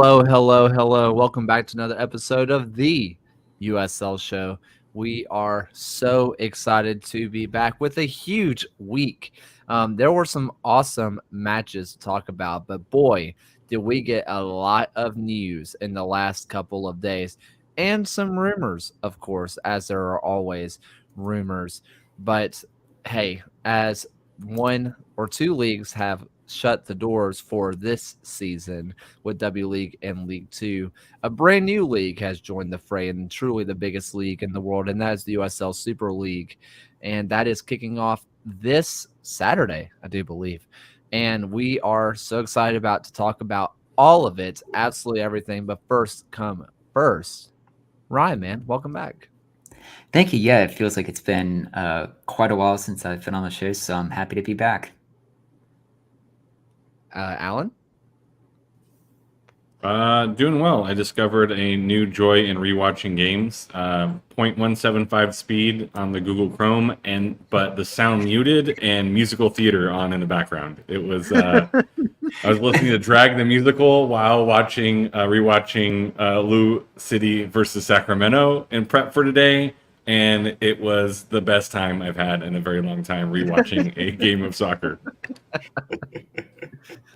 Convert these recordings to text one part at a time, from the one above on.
Hello, hello, hello. Welcome back to another episode of the USL Show. We are so excited to be back with a huge week. There were some awesome matches to talk about, but boy, did we get a lot of news in the last couple of days and some rumors, of course, as there are always rumors. But hey, as one or two leagues have shut the doors for this season, with W League and League Two. A brand new league has joined the fray, and truly the biggest league in the world, and that is the USL Super League. And that is kicking off this Saturday, I do believe. And we are so excited about to talk about all of it, absolutely everything. But first, come first. Ryan, man, welcome back. Thank you. Yeah, it feels like it's been quite a while since I've been on the show, so I'm happy to be back. Alan? Doing well. I discovered a new joy in rewatching games. 0.175 speed on the Google Chrome, but the sound muted and musical theater on in the background. It was I was listening to Drag the Musical while rewatching Lou City versus Sacramento in prep for today, and it was the best time I've had in a very long time rewatching a game of soccer.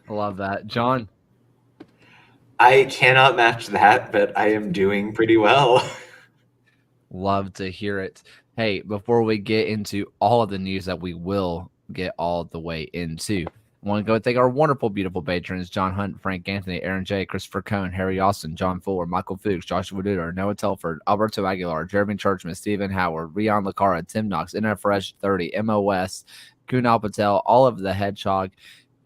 I love that. John? I cannot match that, but I am doing pretty well. Love to hear it. Hey, before we get into all of the news that we will get all the way into, I want to go thank our wonderful, beautiful patrons: John Hunt, Frank Anthony, Aaron J., Christopher Cohn, Harry Austin, John Fuller, Michael Fuchs, Joshua Duder, Noah Telford, Alberto Aguilar, Jeremy Churchman, Stephen Howard, Rian Lacara, Tim Knox, NFresh 30, MOS, Kunal Patel, all of the Hedgehog,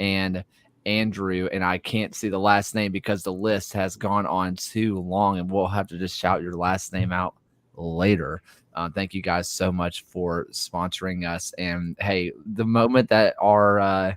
and Andrew, and I can't see the last name because the list has gone on too long, and we'll have to just shout your last name out later. Thank you guys so much for sponsoring us. And hey, the moment that our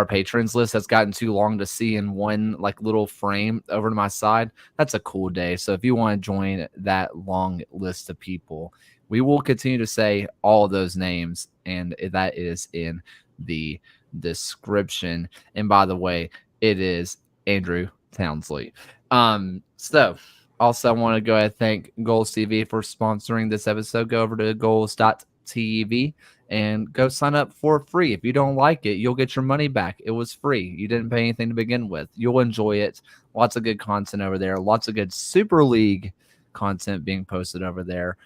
patrons list has gotten too long to see in one like little frame over to my side, that's a cool day. So if you want to join that long list of people, we will continue to say all of those names, and that is in the description. And by the way, it is Andrew Townsley. So also I want to go ahead and thank Goals TV for sponsoring this episode. Go over to goals.tv and go sign up for free. If you don't like it, you'll get your money back. It was free. You didn't pay anything to begin with. You'll enjoy it. Lots of good content over there. Lots of good Super League content being posted over there.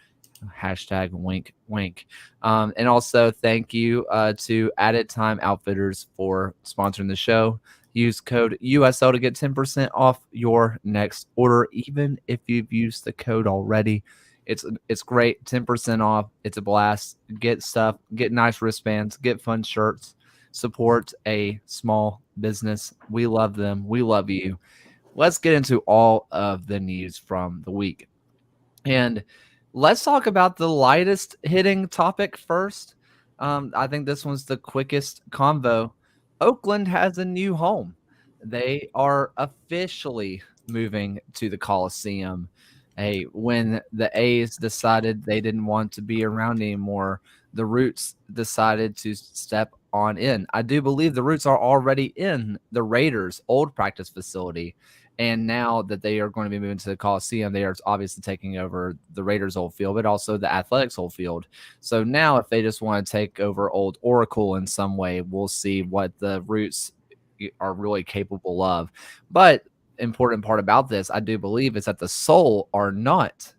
Hashtag wink wink. And also thank you to Added Time Outfitters for sponsoring the show. Use code USL to get 10% off your next order, even if you've used the code already. It's great. 10% off. It's a blast. Get stuff, get nice wristbands, get fun shirts, support a small business. We love them. We love you. Let's get into all of the news from the week. And let's talk about the lightest hitting topic first. I think this one's the quickest convo. Oakland has a new home. They are officially moving to the Coliseum. Hey, when the A's decided they didn't want to be around anymore, the Roots decided to step on in. I do believe the Roots are already in the Raiders' old practice facility. And now that they are going to be moving to the Coliseum, they are obviously taking over the Raiders' old field, but also the Athletics' old field. So now if they just want to take over old Oracle in some way, we'll see what the Roots are really capable of. But important part about this, I do believe, is that the Soul are not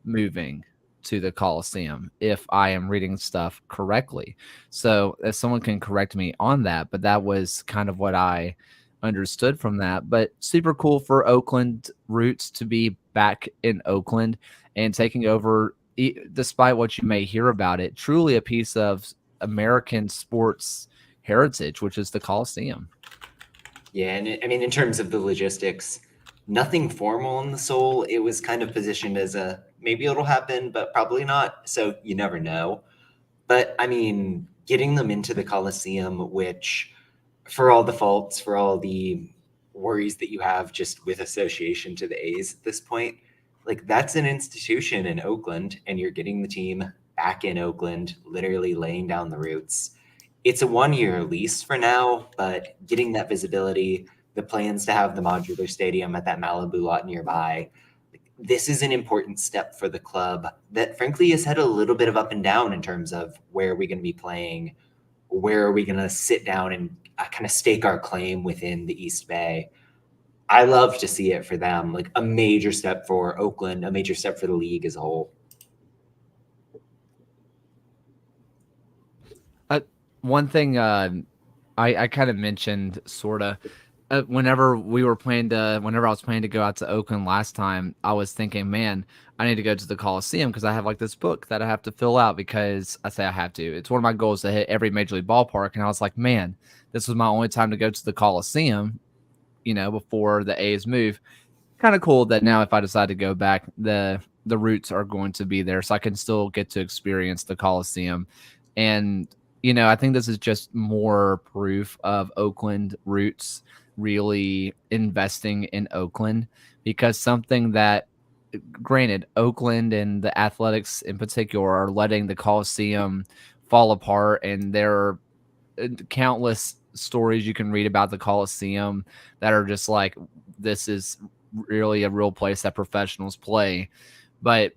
moving to the Coliseum, if I am reading stuff correctly. So if someone can correct me on that, but that was kind of what I understood from that. But super cool for Oakland Roots to be back in Oakland and taking over, despite what you may hear about it, truly a piece of American sports heritage, which is the Coliseum. Yeah, and I mean, in terms of the logistics, nothing formal in the Soul. It was kind of positioned as a maybe it'll happen, but probably not. So you never know. But I mean, getting them into the Coliseum, which for all the faults, for all the worries that you have just with association to the A's at this point, like that's an institution in Oakland, and you're getting the team back in Oakland, literally laying down the roots. It's a 1-year lease for now, but getting that visibility, the plans to have the modular stadium at that Malibu lot nearby. This is an important step for the club that frankly has had a little bit of up and down in terms of where are we going to be playing, where are we going to sit down and kind of stake our claim within the East Bay. I love to see it for them, like a major step for Oakland, a major step for the league as a whole. One thing I kind of mentioned sort of whenever I was planning to go out to Oakland last time, I was thinking, man, I need to go to the Coliseum because I have like this book that I have to fill out because I say I have to. It's one of my goals to hit every major league ballpark. And I was like, man, this was my only time to go to the Coliseum, before the A's move. Kind of cool that now if I decide to go back, the roots are going to be there so I can still get to experience the Coliseum. And I think this is just more proof of Oakland roots really investing in Oakland, because something that, granted, Oakland and the Athletics in particular are letting the Coliseum fall apart, and there are countless stories you can read about the Coliseum that are just like, this is really a real place that professionals play. But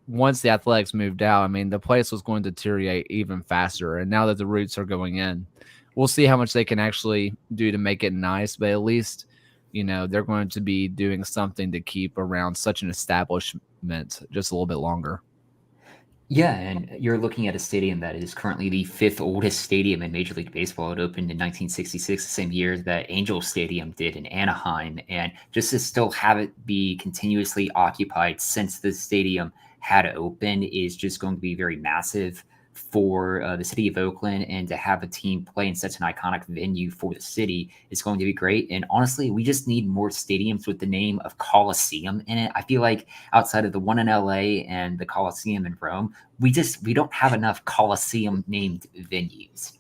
once the Athletics moved out, I mean, the place was going to deteriorate even faster. And now that the roots are going in, we'll see how much they can actually do to make it nice. But at least, they're going to be doing something to keep around such an establishment just a little bit longer. Yeah, and you're looking at a stadium that is currently the 5th oldest stadium in Major League Baseball. It opened in 1966, the same year that Angel Stadium did in Anaheim. And just to still have it be continuously occupied since the stadium had opened is just going to be very massive for the city of Oakland, and to have a team play in such an iconic venue for the city is going to be great. And honestly, we just need more stadiums with the name of Coliseum in it. I feel like outside of the one in LA and the Coliseum in Rome, we don't have enough Coliseum named venues.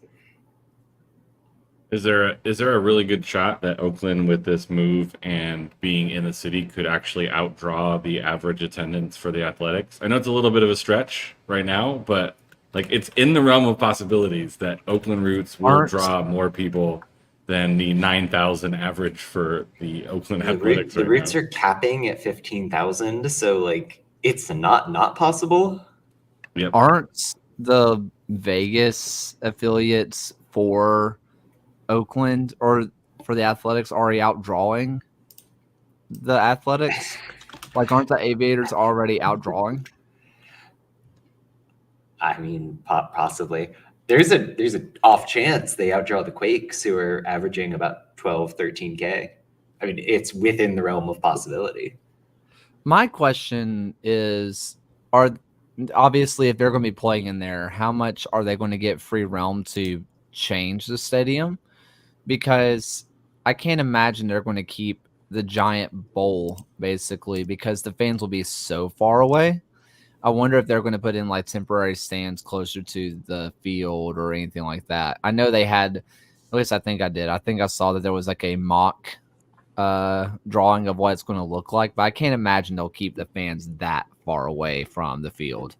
Is there a really good shot that Oakland, with this move and being in the city, could actually outdraw the average attendance for the Athletics? I know it's a little bit of a stretch right now, but like, it's in the realm of possibilities that Oakland roots will draw more people than the 9,000 average for the Oakland Athletics. The roots are capping at 15,000, so like it's not possible. Yep. Aren't the Vegas affiliates for Oakland or for the Athletics already outdrawing the Athletics? Like, aren't the Aviators already outdrawing? I mean, possibly. There's an off chance they outdraw the Quakes, who are averaging about 12, 13K. I mean, it's within the realm of possibility. My question is, obviously, if they're going to be playing in there, how much are they going to get free realm to change the stadium? Because I can't imagine they're going to keep the giant bowl, basically, because the fans will be so far away. I wonder if they're going to put in like temporary stands closer to the field or anything like that. I know they had, at least I think I did. I think I saw that there was like a mock drawing of what it's going to look like, but I can't imagine they'll keep the fans that far away from the field.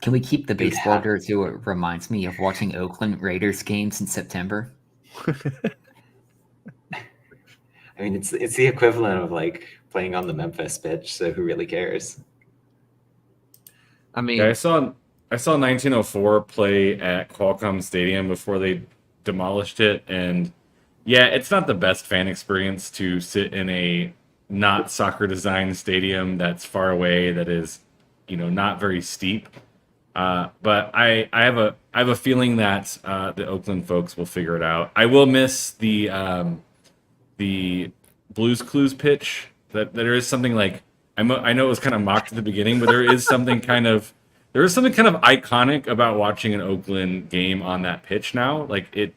Can we keep the baseball dirt so it reminds me of watching Oakland Raiders games in September? I mean, it's the equivalent of like playing on the Memphis pitch, so who really cares? I mean, yeah, I saw 1904 play at Qualcomm Stadium before they demolished it, and yeah, it's not the best fan experience to sit in a not soccer designed stadium that's far away, that is, not very steep. But I have a feeling that the Oakland folks will figure it out. I will miss the Blues Clues pitch. That there is something like, I know it was kind of mocked at the beginning, but there is something kind of iconic about watching an Oakland game on that pitch now. Like it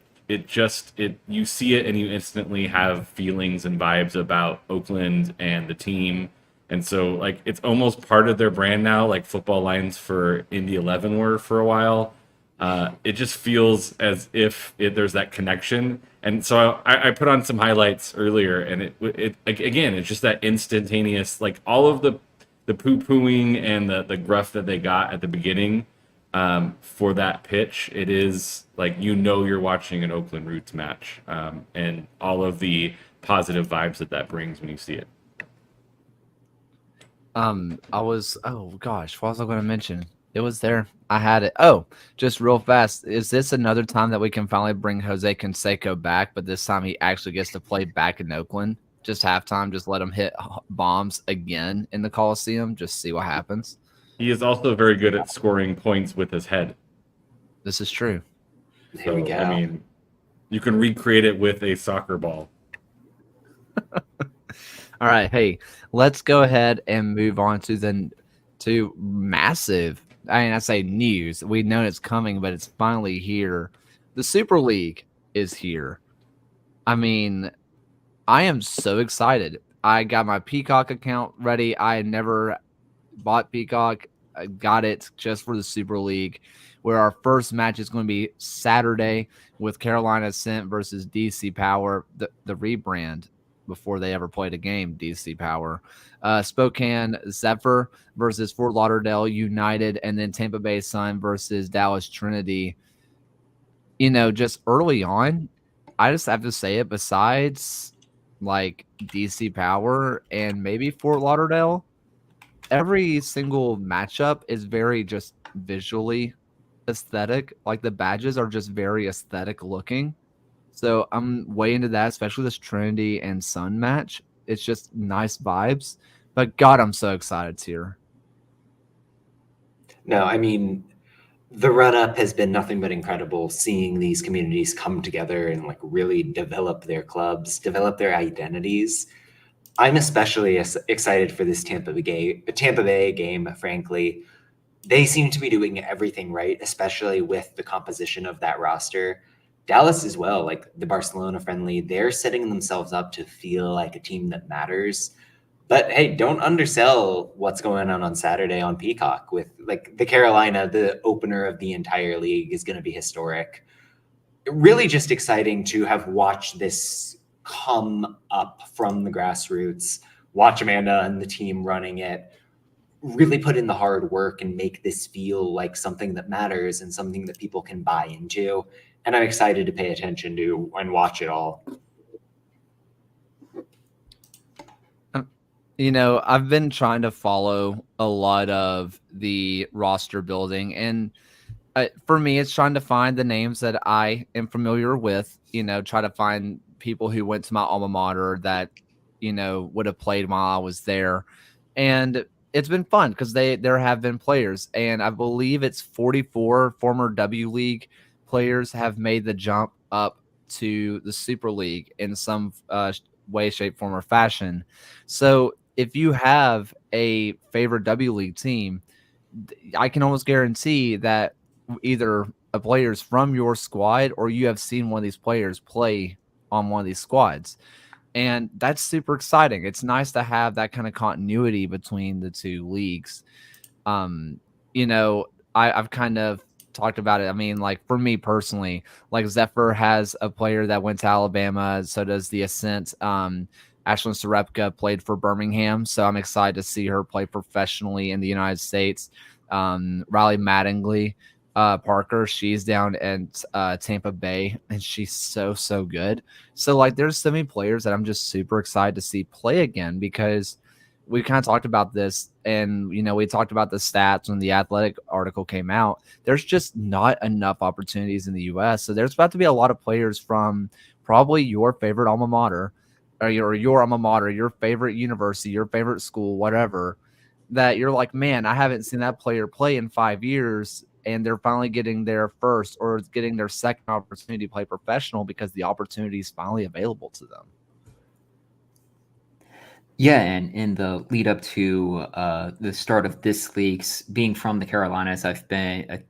you see it and you instantly have feelings and vibes about Oakland and the team. And so like it's almost part of their brand now, like football lines for Indy 11 were for a while. It just feels as if there's that connection. And so I put on some highlights earlier, and it again, it's just that instantaneous, like all of the poo-pooing and the gruff that they got at the beginning for that pitch. It is like, you're watching an Oakland Roots match. And all of the positive vibes that brings when you see it. Oh gosh, what was I going to mention? It was there. I had it. Oh, just real fast. Is this another time that we can finally bring Jose Canseco back, but this time he actually gets to play back in Oakland? Just halftime, just let him hit bombs again in the Coliseum, just see what happens. He is also very good at scoring points with his head. This is true. There we go. I mean, you can recreate it with a soccer ball. All right, hey, let's go ahead and move on to massive. I say news. We know it's coming, but it's finally here. The Super League is here. I mean, I am so excited. I got my Peacock account ready. I had never bought Peacock. I got it just for the Super League, where our first match is going to be Saturday with Carolina Ascent versus DC Power, the rebrand before they ever played a game, DC Power. Spokane Zephyr versus Fort Lauderdale United, and then Tampa Bay Sun versus Dallas Trinity. You know, just early on, I just have to say it, besides like DC Power and maybe Fort Lauderdale, every single matchup is very just visually aesthetic. Like the badges are just very aesthetic looking. So I'm way into that, especially this Trinity and Sun match. It's just nice vibes. But God, I'm so excited it's here. No, I mean, the run-up has been nothing but incredible, seeing these communities come together and like really develop their clubs, develop their identities. I'm especially excited for this Tampa Bay game, frankly. They seem to be doing everything right, especially with the composition of that roster. Dallas as well, like the Barcelona friendly, they're setting themselves up to feel like a team that matters. But hey, don't undersell what's going on Saturday on Peacock with like the Carolina, the opener of the entire league is going to be historic. Really just exciting to have watched this come up from the grassroots, watch Amanda and the team running it, really put in the hard work and make this feel like something that matters and something that people can buy into. And I'm excited to pay attention to and watch it all. You know, I've been trying to follow a lot of the roster building, and for me, it's trying to find the names that I am familiar with, you know, try to find people who went to my alma mater that, you know, would have played while I was there. And it's been fun because there have been players, and I believe it's 44 former W League players have made the jump up to the Super League in some way, shape, form, or fashion. So if you have a favorite W League team, I can almost guarantee that either a player's from your squad or you have seen one of these players play on one of these squads. And that's super exciting. It's nice to have that kind of continuity between the two leagues. You know, I've kind of talked about it. I mean, like for me personally, like Zephyr has a player that went to Alabama. So does the Ascent. Ashlyn Sarepka played for Birmingham. So I'm excited to see her play professionally in the United States. Riley Mattingly, Parker, she's down at Tampa Bay, and she's so good. So like there's so many players that I'm just super excited to see play again, because we kind of talked about this, and you know, we talked about the stats when the Athletic article came out. There's just not enough opportunities in the US. So there's about to be a lot of players from probably your favorite alma mater, or your alma mater, your favorite university, your favorite school, whatever, that you're like, man, I haven't seen that player play in 5 years. And they're finally getting their first or getting their second opportunity to play professional because the opportunity is finally available to them. Yeah, and in the lead up to the start of this league's, being from the Carolinas, I've been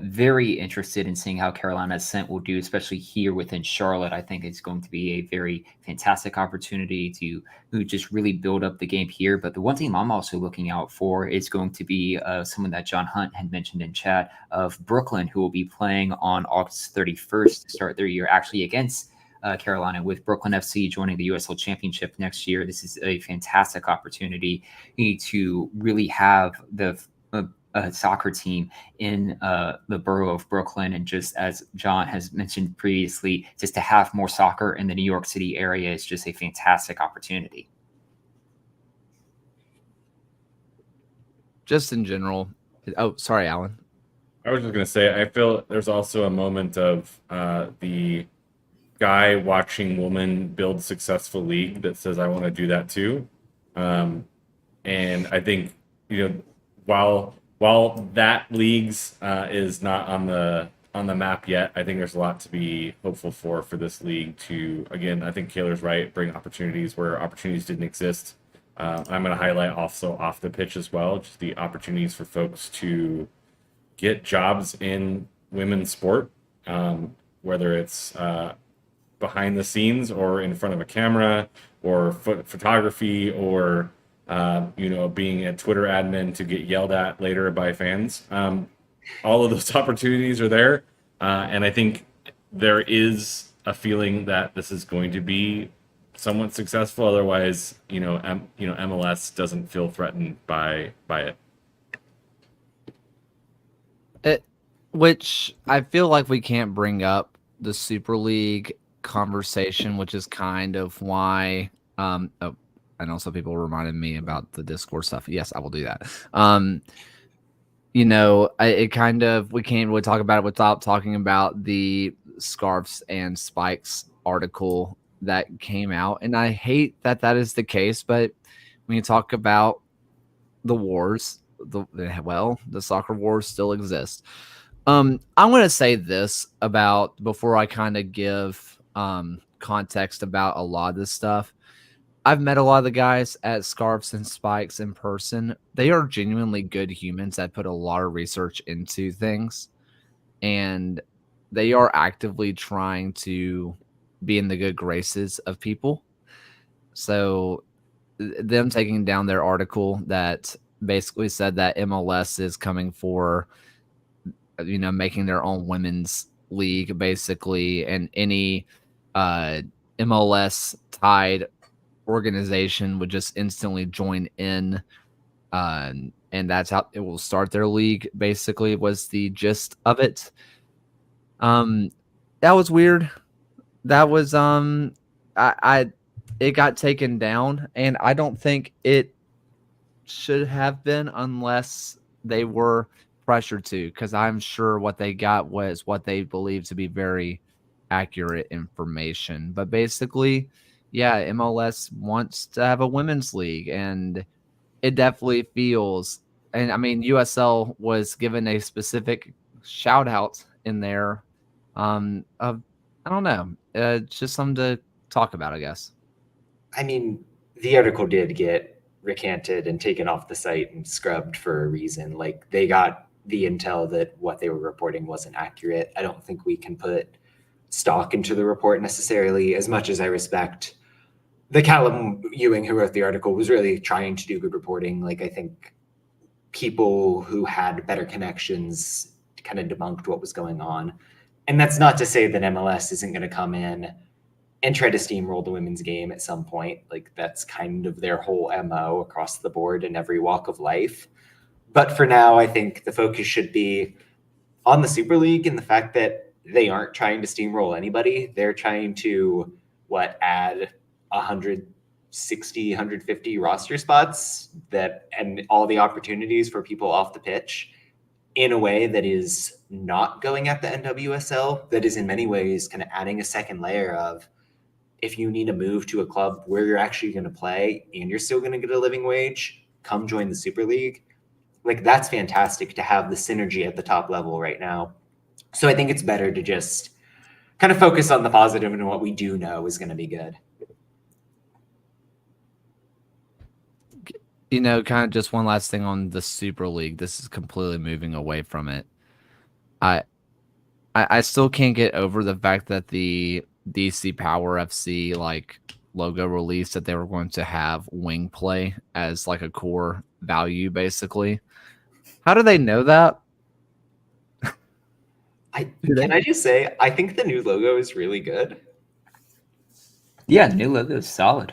very interested in seeing how Carolina Ascent will do, especially here within Charlotte. I think it's going to be a very fantastic opportunity to just really build up the game here. But the one team I'm also looking out for is going to be someone that John Hunt had mentioned in chat, of Brooklyn, who will be playing on August 31st to start their year actually against Carolina, with Brooklyn FC joining the USL Championship next year. This is a fantastic opportunity to really have the soccer team in the borough of Brooklyn. And just as John has mentioned previously, just to have more soccer in the New York City area is just a fantastic opportunity. Just in general. Oh, sorry, Alan. I was just going to say, I feel there's also a moment of the guy watching woman build successful league that says, I want to do that too. And I think, while that league's is not on the map yet, I think there's a lot to be hopeful for this league to, again, I think Kaylor's right, bring opportunities where opportunities didn't exist. I'm going to highlight also off the pitch as well, just the opportunities for folks to get jobs in women's sport, whether it's behind the scenes or in front of a camera or photography or being a Twitter admin to get yelled at later by fans. All of those opportunities are there, and I think there is a feeling that this is going to be somewhat successful. Otherwise, MLS doesn't feel threatened by it. Which I feel like we can't bring up the Super League conversation, which is kind of why. And also people reminded me about the Discord stuff. Yes, I will do that. We can't really talk about it without talking about the Scarfs and Spikes article that came out, and I hate that is the case. But when you talk about the wars, the soccer wars still exist. I'm going to say this about before I kind of give context about a lot of this stuff. I've met a lot of the guys at Scarfs and Spikes in person. They are genuinely good humans that put a lot of research into things, and they are actively trying to be in the good graces of people. So them taking down their article that basically said that MLS is coming for making their own women's league, basically, and any MLS tied organization would just instantly join in, and that's how it will start their league, basically, was the gist of it. That was weird. That was it got taken down, and I don't think it should have been unless they were pressure to, because I'm sure what they got was what they believed to be very accurate information. But basically, yeah, MLS wants to have a women's league, and it definitely feels, and I mean, USL was given a specific shout out in there of, I don't know, just something to talk about, I guess. I mean, the article did get recanted and taken off the site and scrubbed for a reason. Like, they got the intel that what they were reporting wasn't accurate. I don't think we can put stock into the report necessarily, as much as I respect the Callum Ewing who wrote the article was really trying to do good reporting. Like, I think people who had better connections kind of debunked what was going on. And that's not to say that MLS isn't going to come in and try to steamroll the women's game at some point. Like, that's kind of their whole MO across the board in every walk of life. But for now, I think the focus should be on the Super League and the fact that they aren't trying to steamroll anybody. They're trying to, add 160, 150 roster spots and all the opportunities for people off the pitch in a way that is not going at the NWSL, that is in many ways kind of adding a second layer of, if you need to move to a club where you're actually going to play and you're still going to get a living wage, come join the Super League. Like, that's fantastic to have the synergy at the top level right now. So I think it's better to just kind of focus on the positive and what we do know is going to be good. Kind of just one last thing on the Super League. This is completely moving away from it. I still can't get over the fact that the DC Power FC logo released that they were going to have wing play as a core value, basically. How do they know that? Can I just say, I think the new logo is really good. Yeah, the new logo is solid.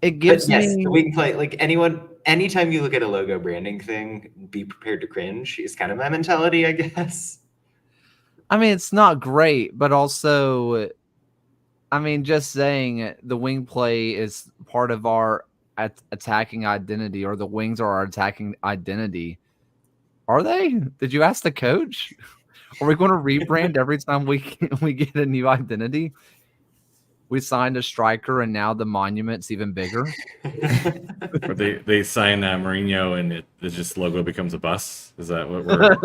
It gives But yes, me. the wing play, like anytime you look at a logo branding thing, be prepared to cringe is kind of my mentality, I guess. I mean, it's not great, but also, I mean, just saying the wing play is part of our attacking identity, or the wings are our attacking identity. Are they? Did you ask the coach? Are we going to rebrand every time we get a new identity? We signed a striker, and now the monument's even bigger. Or they sign Mourinho and it just logo becomes a bus. Is that what we're?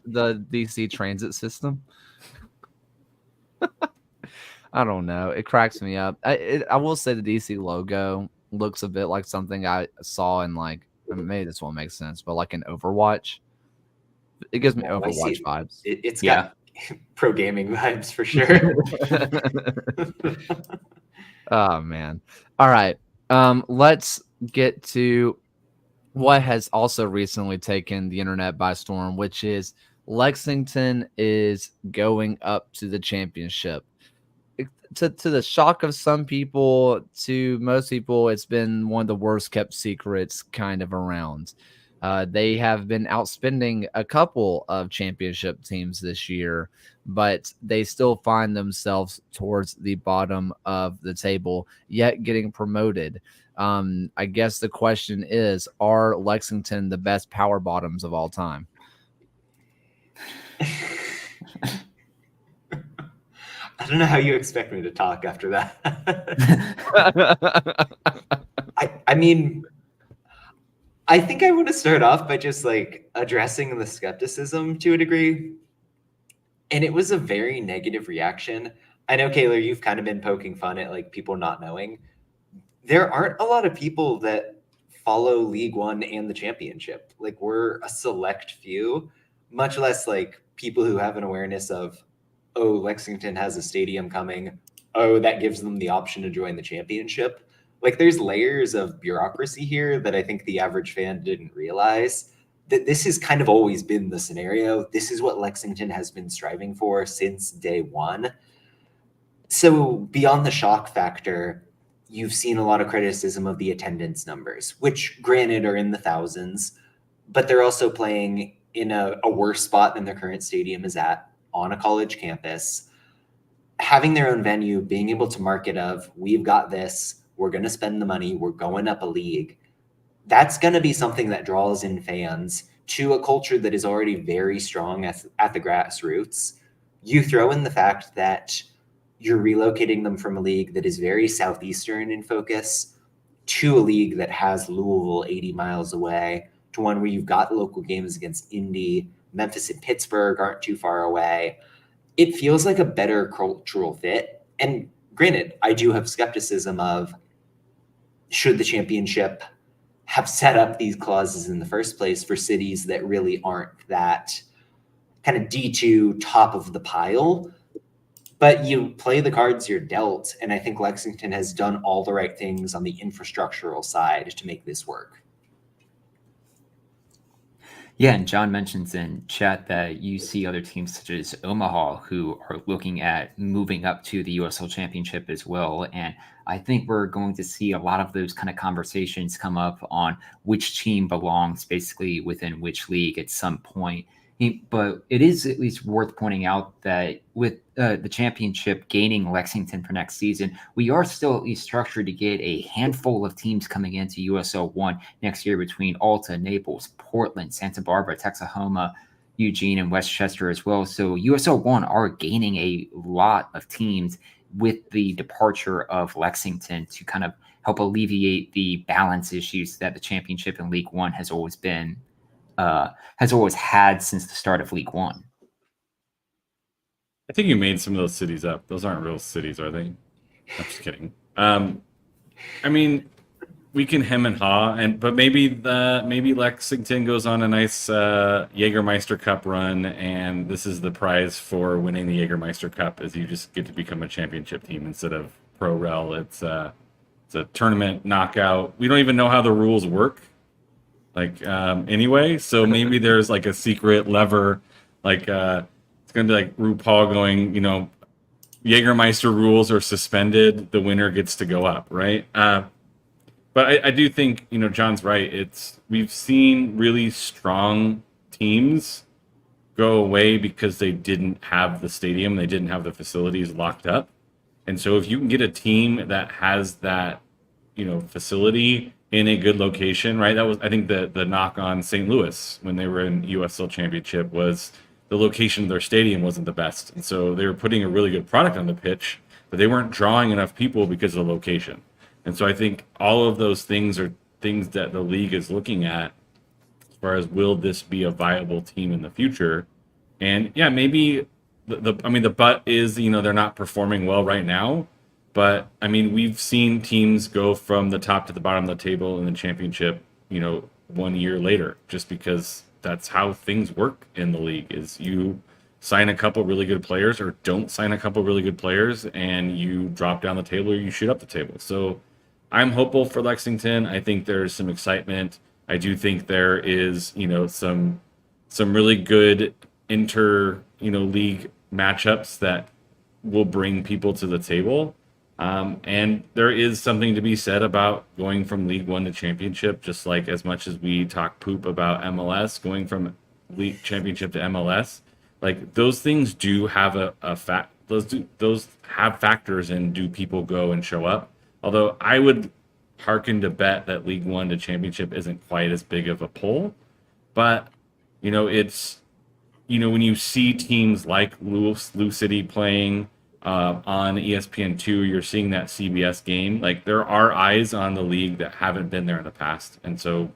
The DC transit system. I don't know. It cracks me up. I will say the DC logo looks a bit like something I saw in like, maybe this won't make sense, but like in Overwatch. It gives me Oh, I Overwatch see. vibes. It's Yeah. got pro gaming vibes for sure. Oh man. All right. Let's get to what has also recently taken the internet by storm, which is Lexington is going up to the championship. To the shock of some people, to most people, it's been one of the worst kept secrets kind of around. They have been outspending a couple of championship teams this year, but they still find themselves towards the bottom of the table, yet getting promoted. I guess the question is, are Lexington the best power bottoms of all time? I don't know how you expect me to talk after that. I mean, I think I want to start off by just like addressing the skepticism to a degree. And it was a very negative reaction. I know, Kayla, you've kind of been poking fun at like people not knowing. There aren't a lot of people that follow League One and the championship. Like we're a select few, much less like people who have an awareness of, oh, Lexington has a stadium coming. Oh, that gives them the option to join the championship. Like there's layers of bureaucracy here that I think the average fan didn't realize, that this has kind of always been the scenario. This is what Lexington has been striving for since day one. So beyond the shock factor, you've seen a lot of criticism of the attendance numbers, which granted are in the thousands, but they're also playing in a worse spot than their current stadium is at, on a college campus. Having their own venue, being able to market of, we've got this, we're going to spend the money, we're going up a league. That's going to be something that draws in fans to a culture that is already very strong at the grassroots. You throw in the fact that you're relocating them from a league that is very Southeastern in focus to a league that has Louisville 80 miles away, to one where you've got local games against Indy, Memphis and Pittsburgh aren't too far away. It feels like a better cultural fit. And granted, I do have skepticism of, should the championship have set up these clauses in the first place for cities that really aren't that kind of D2 top of the pile? But you play the cards you're dealt, and I think Lexington has done all the right things on the infrastructural side to make this work. Yeah, and John mentions in chat that you see other teams such as Omaha who are looking at moving up to the USL Championship as well. And I think we're going to see a lot of those kind of conversations come up on which team belongs basically within which league at some point. But it is at least worth pointing out that with the championship gaining Lexington for next season, we are still at least structured to get a handful of teams coming into USL 1 next year between Alta, Naples, Portland, Santa Barbara, Texahoma, Eugene, and Westchester as well. So USL 1 are gaining a lot of teams with the departure of Lexington to kind of help alleviate the balance issues that the championship in League 1 has always had since the start of League 1. I think you made some of those cities up. Those aren't real cities, are they? I'm just kidding. I mean, we can hem and haw, but maybe Lexington goes on a nice Jägermeister Cup run, and this is the prize for winning the Jägermeister Cup, is you just get to become a championship team instead of Pro Rel. It's a tournament knockout. We don't even know how the rules work, anyway. So maybe there's like a secret lever, it's going to be like RuPaul going, Jägermeister rules are suspended, the winner gets to go up, right? But I do think, John's right. We've seen really strong teams go away because they didn't have the stadium, they didn't have the facilities locked up. And so if you can get a team that has that, facility in a good location, right? That was, I think, the knock on St. Louis when they were in USL Championship was the location of their stadium wasn't the best. And so they were putting a really good product on the pitch, but they weren't drawing enough people because of the location. And so I think all of those things are things that the league is looking at as far as will this be a viable team in the future? And yeah, maybe the but is, they're not performing well right now. But I mean, we've seen teams go from the top to the bottom of the table in the championship, 1 year later, just because that's how things work in the league is you sign a couple really good players or don't sign a couple really good players and you drop down the table or you shoot up the table. So I'm hopeful for Lexington. I think there's some excitement. I do think there is, some really good league matchups that will bring people to the table. And there is something to be said about going from League One to Championship, just like as much as we talk poop about MLS, going from League Championship to MLS, like those things do have a fact. Those have factors in do people go and show up. Although I would hearken to bet that League One to Championship isn't quite as big of a pull, but it's when you see teams like Lou City playing on ESPN2, you're seeing that CBS game. Like there are eyes on the league that haven't been there in the past, and so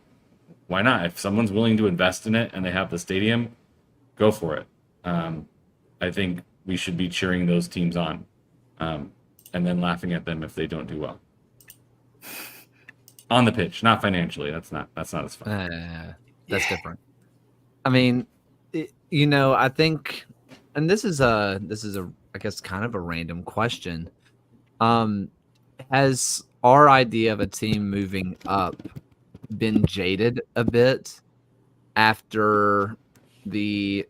why not? If someone's willing to invest in it and they have the stadium, go for it. I think we should be cheering those teams on, and then laughing at them if they don't do well on the pitch, not financially. That's not as fun. That's different. I mean, I think, and this is a I guess kind of a random question. Has our idea of a team moving up been jaded a bit after the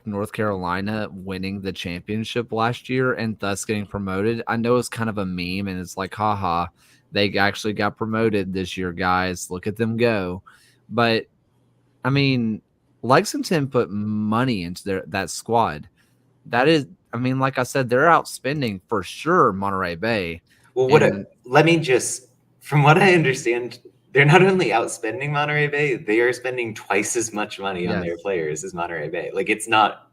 North Carolina winning the championship last year and thus getting promoted? I know it's kind of a meme and it's like, haha, they actually got promoted this year, guys. Look at them go. But I mean, Lexington put money into that squad. That is, I mean, like I said, they're outspending for sure Monterey Bay. Well, let me just, from what I understand, they're not only outspending Monterey Bay, they are spending twice as much money on their players as Monterey Bay. Like it's not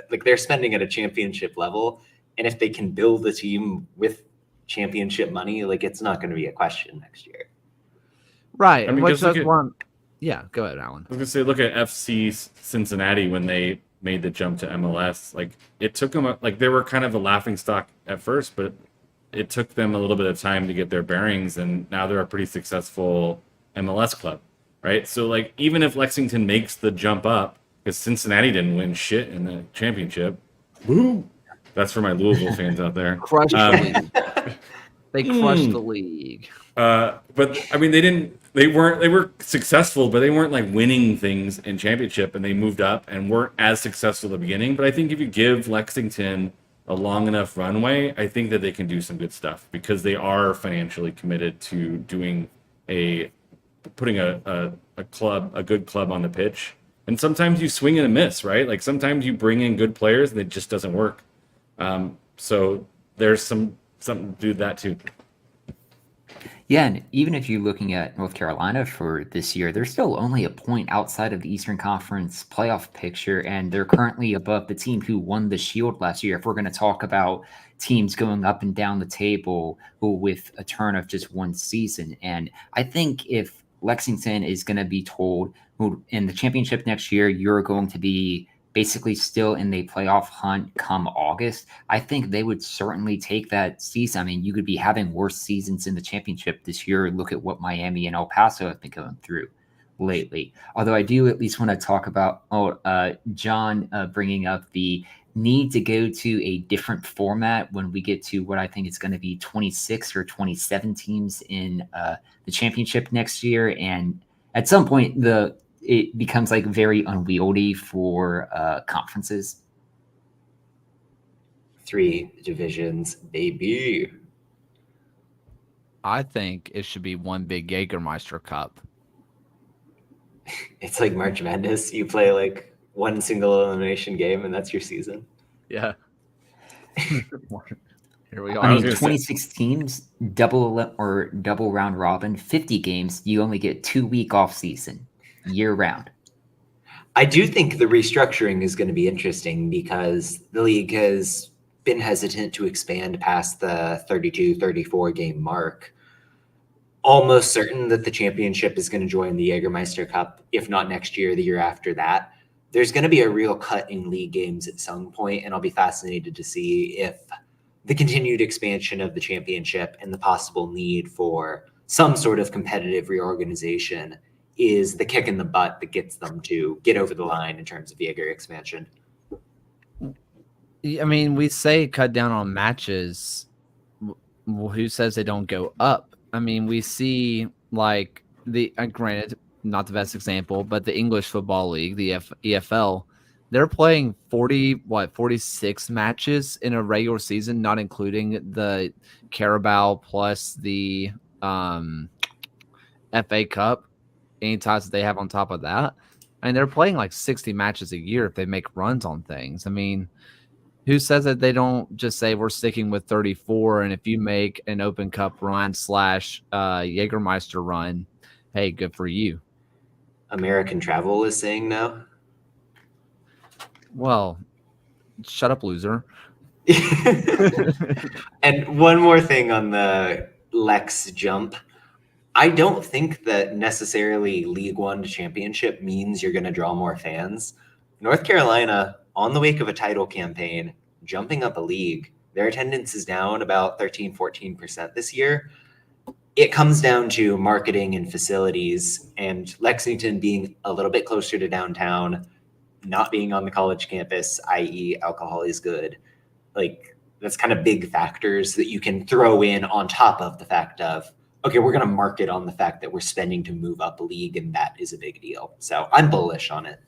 they're spending at a championship level, and if they can build a team with championship money, like it's not going to be a question next year. Right. I mean, yeah, go ahead, Alan. I was gonna say, look at FC Cincinnati when they made the jump to MLS. Like it took them, they were kind of a laughing stock at first, but it took them a little bit of time to get their bearings, and now they're a pretty successful MLS club, right? So like even if Lexington makes the jump up, because Cincinnati didn't win shit in the championship, boom. That's for my Louisville fans out there. Crushed the league. They crushed the league. But I mean, they were successful, but they weren't like winning things in championship, and they moved up and weren't as successful at the beginning. But I think if you give Lexington a long enough runway, I think that they can do some good stuff because they are financially committed to putting a good club on the pitch. And sometimes you swing and a miss, right? Like sometimes you bring in good players and it just doesn't work. So there's something to do that too. Yeah, and even if you're looking at North Carolina for this year, they're still only a point outside of the Eastern Conference playoff picture, and they're currently above the team who won the Shield last year. If we're going to talk about teams going up and down the table with a turn of just one season, and I think if Lexington is going to be told in the championship next year, you're going to be basically still in the playoff hunt come August, I think they would certainly take that season. I mean, you could be having worse seasons in the championship this year. Look at what Miami and El Paso have been going through lately. Although I do at least want to talk about John bringing up the need to go to a different format when we get to what I think is going to be 26 or 27 teams in the championship next year. And at some point, it becomes very unwieldy for conferences. 3 divisions, baby. I think it should be one big Jägermeister Cup. It's like March Madness. You play like one single elimination game, and that's your season. Yeah. Here we I are. mean, gonna say- 26 teams, double round robin, 50 games. You only get 2-week off season, year round. I do think the restructuring is going to be interesting because the league has been hesitant to expand past the 32, 34 game mark. Almost certain that the championship is going to join the Jägermeister Cup, if not next year, the year after that. There's going to be a real cut in league games at some point, and I'll be fascinated to see if the continued expansion of the championship and the possible need for some sort of competitive reorganization is the kick in the butt that gets them to get over the line in terms of Jaeger expansion. I mean, we say cut down on matches. Well, who says they don't go up? I mean, we see like granted, not the best example, but the English Football League, the EFL, they're playing 46 matches in a regular season, not including the Carabao plus the FA Cup, any ties that they have on top of that. And they're playing like 60 matches a year if they make runs on things. I mean, who says that they don't just say we're sticking with 34, and if you make an Open Cup run / Jägermeister run, hey, good for you. American Travel is saying no. Well, shut up, loser. And one more thing on the Lex jump. I don't think that necessarily League One to Championship means you're going to draw more fans. North Carolina, on the wake of a title campaign, jumping up a league, their attendance is down about 13, 14% this year. It comes down to marketing and facilities, and Lexington being a little bit closer to downtown, not being on the college campus, i.e. alcohol is good. Like, that's kind of big factors that you can throw in on top of the fact of, okay, we're going to market on the fact that we're spending to move up a league, and that is a big deal. So I'm bullish on it.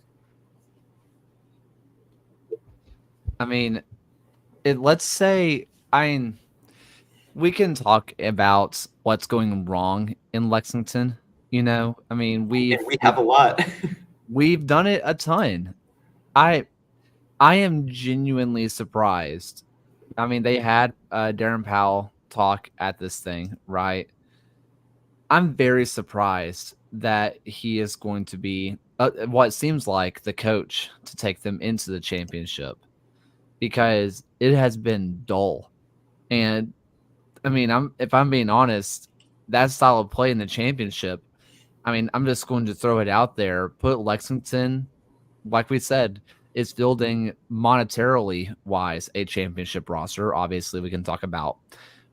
I mean, let's say, we can talk about what's going wrong in Lexington. You know, I mean, We have a lot. we've done it a ton. I am genuinely surprised. I mean, they had Darren Powell talk at this thing, right? I'm very surprised that he is going to be what seems like the coach to take them into the championship, because it has been dull. And I mean, if I'm being honest, that style of play in the championship, I mean, I'm just going to throw it out there. Put Lexington, like we said, is fielding monetarily wise a championship roster. Obviously, we can talk about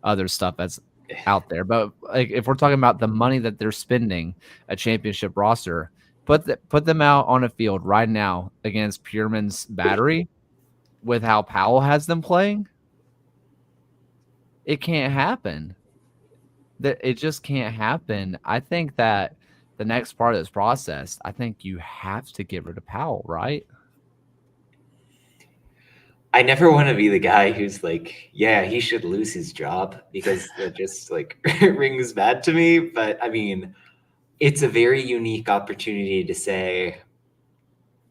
other stuff that's out there, but like if we're talking about the money that they're spending, a championship roster, put them out on a field right now against Pierman's Battery with how Powell has them playing. It can't happen. It just can't happen. I think that the next part of this process, I think you have to get rid of Powell, right? I never want to be the guy who's like, yeah, he should lose his job, because that just like rings bad to me. But I mean, it's a very unique opportunity to say,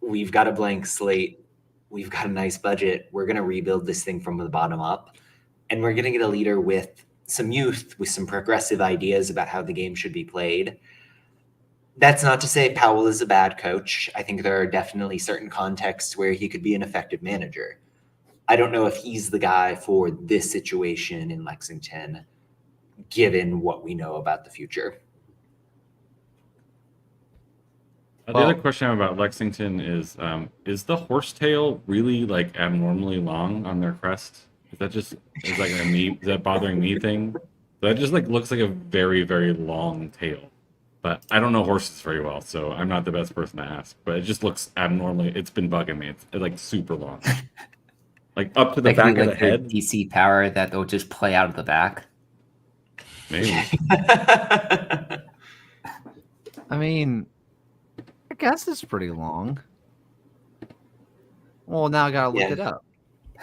we've got a blank slate. We've got a nice budget. We're going to rebuild this thing from the bottom up. And we're going to get a leader with some youth, with some progressive ideas about how the game should be played. That's not to say Powell is a bad coach. I think there are definitely certain contexts where he could be an effective manager. I don't know if he's the guy for this situation in Lexington, given what we know about the future. The other question I have about Lexington is the horsetail really like abnormally long on their crest? Is that just like a me? Is that bothering me thing? That just like looks like a very, very long tail. But I don't know horses very well, so I'm not the best person to ask. But it just looks abnormally. It's been bugging me. It's like super long, like up to the That could back be of like the head. DC power that they'll just play out of the back. Maybe. I mean, I guess it's pretty long. Well, now I gotta look Yeah. it up.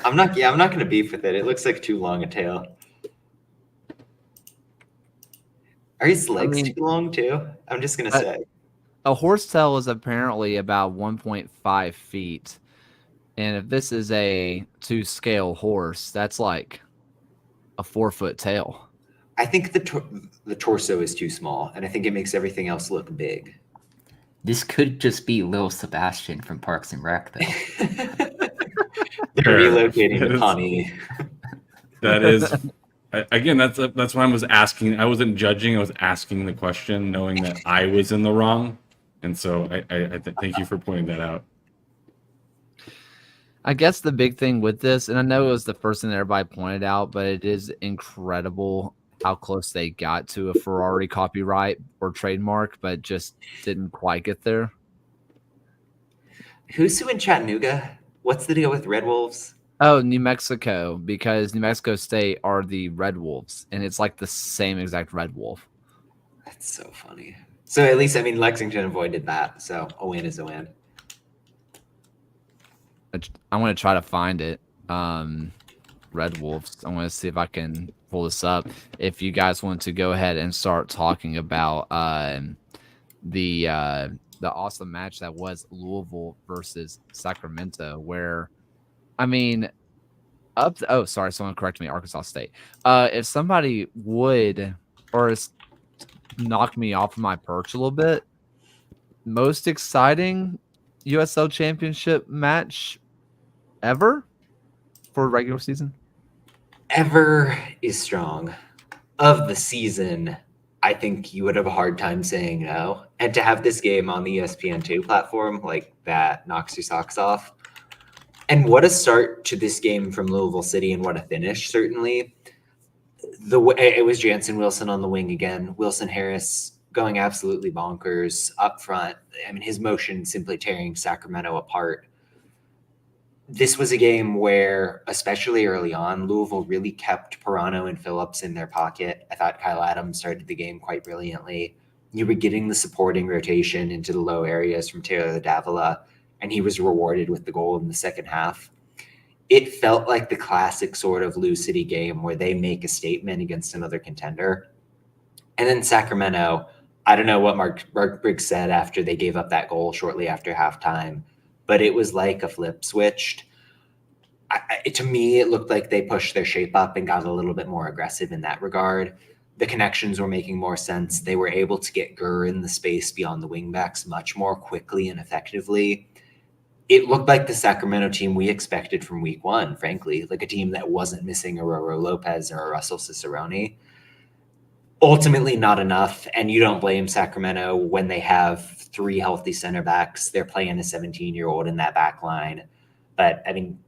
I'm not going to beef with it. It looks like too long a tail. Are his legs too long too? I'm just going to say. A horsetail is apparently about 1.5 feet. And if this is a 2-scale horse, that's like a 4-foot tail. I think the torso is too small, and I think it makes everything else look big. This could just be Lil Sebastian from Parks and Rec, though. They're relocating to Pawnee. That is, again, that's why I was asking. I wasn't judging. I was asking the question, knowing that I was in the wrong. And so I thank you for pointing that out. I guess the big thing with this, and I know it was the first thing that everybody pointed out, but it is incredible how close they got to a Ferrari copyright or trademark, but just didn't quite get there. Who's suing Chattanooga? What's the deal with Red Wolves? Oh, New Mexico, because New Mexico State are the Red Wolves, and it's like the same exact Red Wolf. That's so funny. So at least, I mean, Lexington avoided that, so a win is a win. I'm going to try to find it. Red Wolves. I'm going to see if I can pull this up. If you guys want to go ahead and start talking about the awesome match that was Louisville versus Sacramento, where, I mean, someone correct me, Arkansas State. If somebody would or knock me off of my perch a little bit, most exciting USL championship match ever for regular season? Ever is strong. Of the season, I think you would have a hard time saying no. And to have this game on the ESPN2 platform, like, that knocks your socks off. And what a start to this game from Louisville City, and what a finish, certainly. It was Jansen Wilson on the wing again. Wilson Harris going absolutely bonkers up front. I mean, his motion simply tearing Sacramento apart. This was a game where, especially early on, Louisville really kept Pirano and Phillips in their pocket. I thought Kyle Adams started the game quite brilliantly. You were getting the supporting rotation into the low areas from Taylor Davila, and he was rewarded with the goal in the second half. It felt like the classic sort of Lou City game where they make a statement against another contender. And then Sacramento, I don't know what Mark Briggs said after they gave up that goal shortly after halftime, but it was like a flip switched. To me, it looked like they pushed their shape up and got a little bit more aggressive in that regard. The connections were making more sense. They were able to get Gurr in the space beyond the wingbacks much more quickly and effectively. It looked like the Sacramento team we expected from week one, frankly, like a team that wasn't missing a Roro Lopez or a Russell Cicerone. Ultimately, not enough, and you don't blame Sacramento when they have 3 healthy center backs. They're playing a 17-year-old in that back line. But, I mean,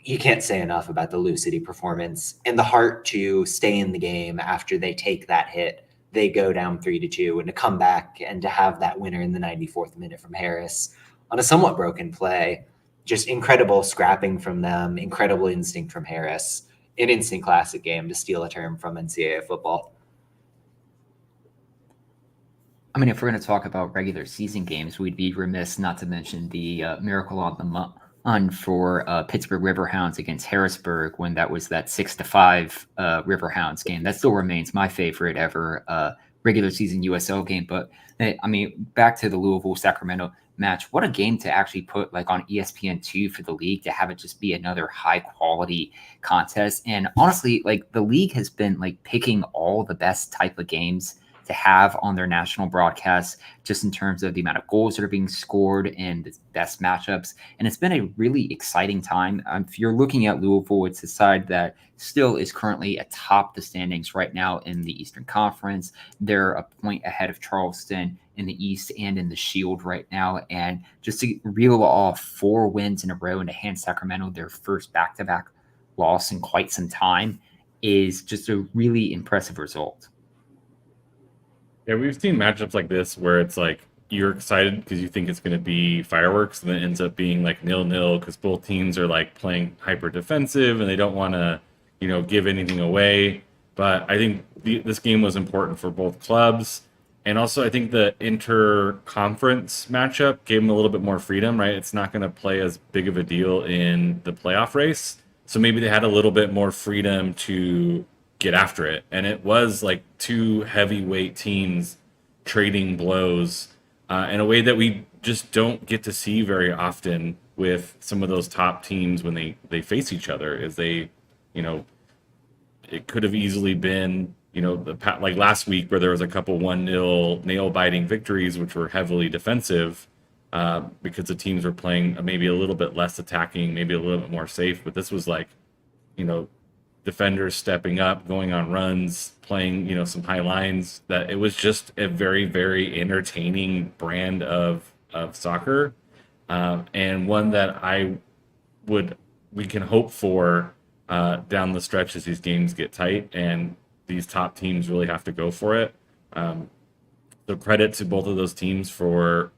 you can't say enough about the Lou City performance and the heart to stay in the game after they take that hit. They go down 3-2, and to come back and to have that winner in the 94th minute from Harris on a somewhat broken play. Just incredible scrapping from them, incredible instinct from Harris. An instant classic game, to steal a term from NCAA football. I mean, if we're going to talk about regular season games, we'd be remiss not to mention the miracle on the month for Pittsburgh Riverhounds against Harrisburg when that was that 6-5 Riverhounds game. That still remains my favorite ever regular season USL game. But I mean, back to the Louisville-Sacramento match, what a game to actually put like on ESPN2 for the league, to have it just be another high quality contest. And honestly, like, the league has been like picking all the best type of games to have on their national broadcasts, just in terms of the amount of goals that are being scored and the best matchups. And it's been a really exciting time. If you're looking at Louisville, it's a side that still is currently atop the standings right now in the Eastern Conference. They're a point ahead of Charleston in the East and in the Shield right now. And just to reel off 4 wins in a row and to hand Sacramento their first back-to-back loss in quite some time is just a really impressive result. Yeah, we've seen matchups like this where it's like you're excited because you think it's going to be fireworks, and then it ends up being like 0-0 because both teams are like playing hyper defensive and they don't want to, give anything away. But I think this game was important for both clubs. And also, I think the inter-conference matchup gave them a little bit more freedom, right? It's not going to play as big of a deal in the playoff race. So maybe they had a little bit more freedom to get after it. And it was like two heavyweight teams trading blows in a way that we just don't get to see very often with some of those top teams when they face each other. Is they, you know, it could have easily been, like last week where there was a couple 1-0 nail-biting victories, which were heavily defensive because the teams were playing maybe a little bit less attacking, maybe a little bit more safe. But this was like, defenders stepping up, going on runs, playing, some high lines. That it was just a very, very entertaining brand of soccer, and one that we can hope for down the stretch as these games get tight and these top teams really have to go for it. So credit to both of those teams for,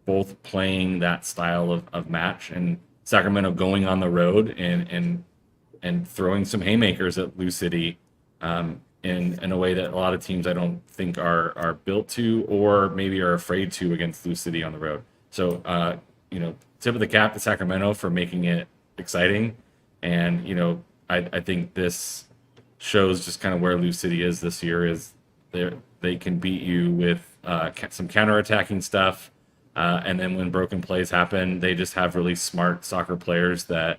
both playing that style of match, and Sacramento going on the road and throwing some haymakers at Lou City in a way that a lot of teams I don't think are built to, or maybe are afraid to, against Lou City on the road. So, tip of the cap to Sacramento for making it exciting. And, I think this shows just kind of where Lou City is this year. Is they can beat you with some counterattacking stuff. And then when broken plays happen, they just have really smart soccer players that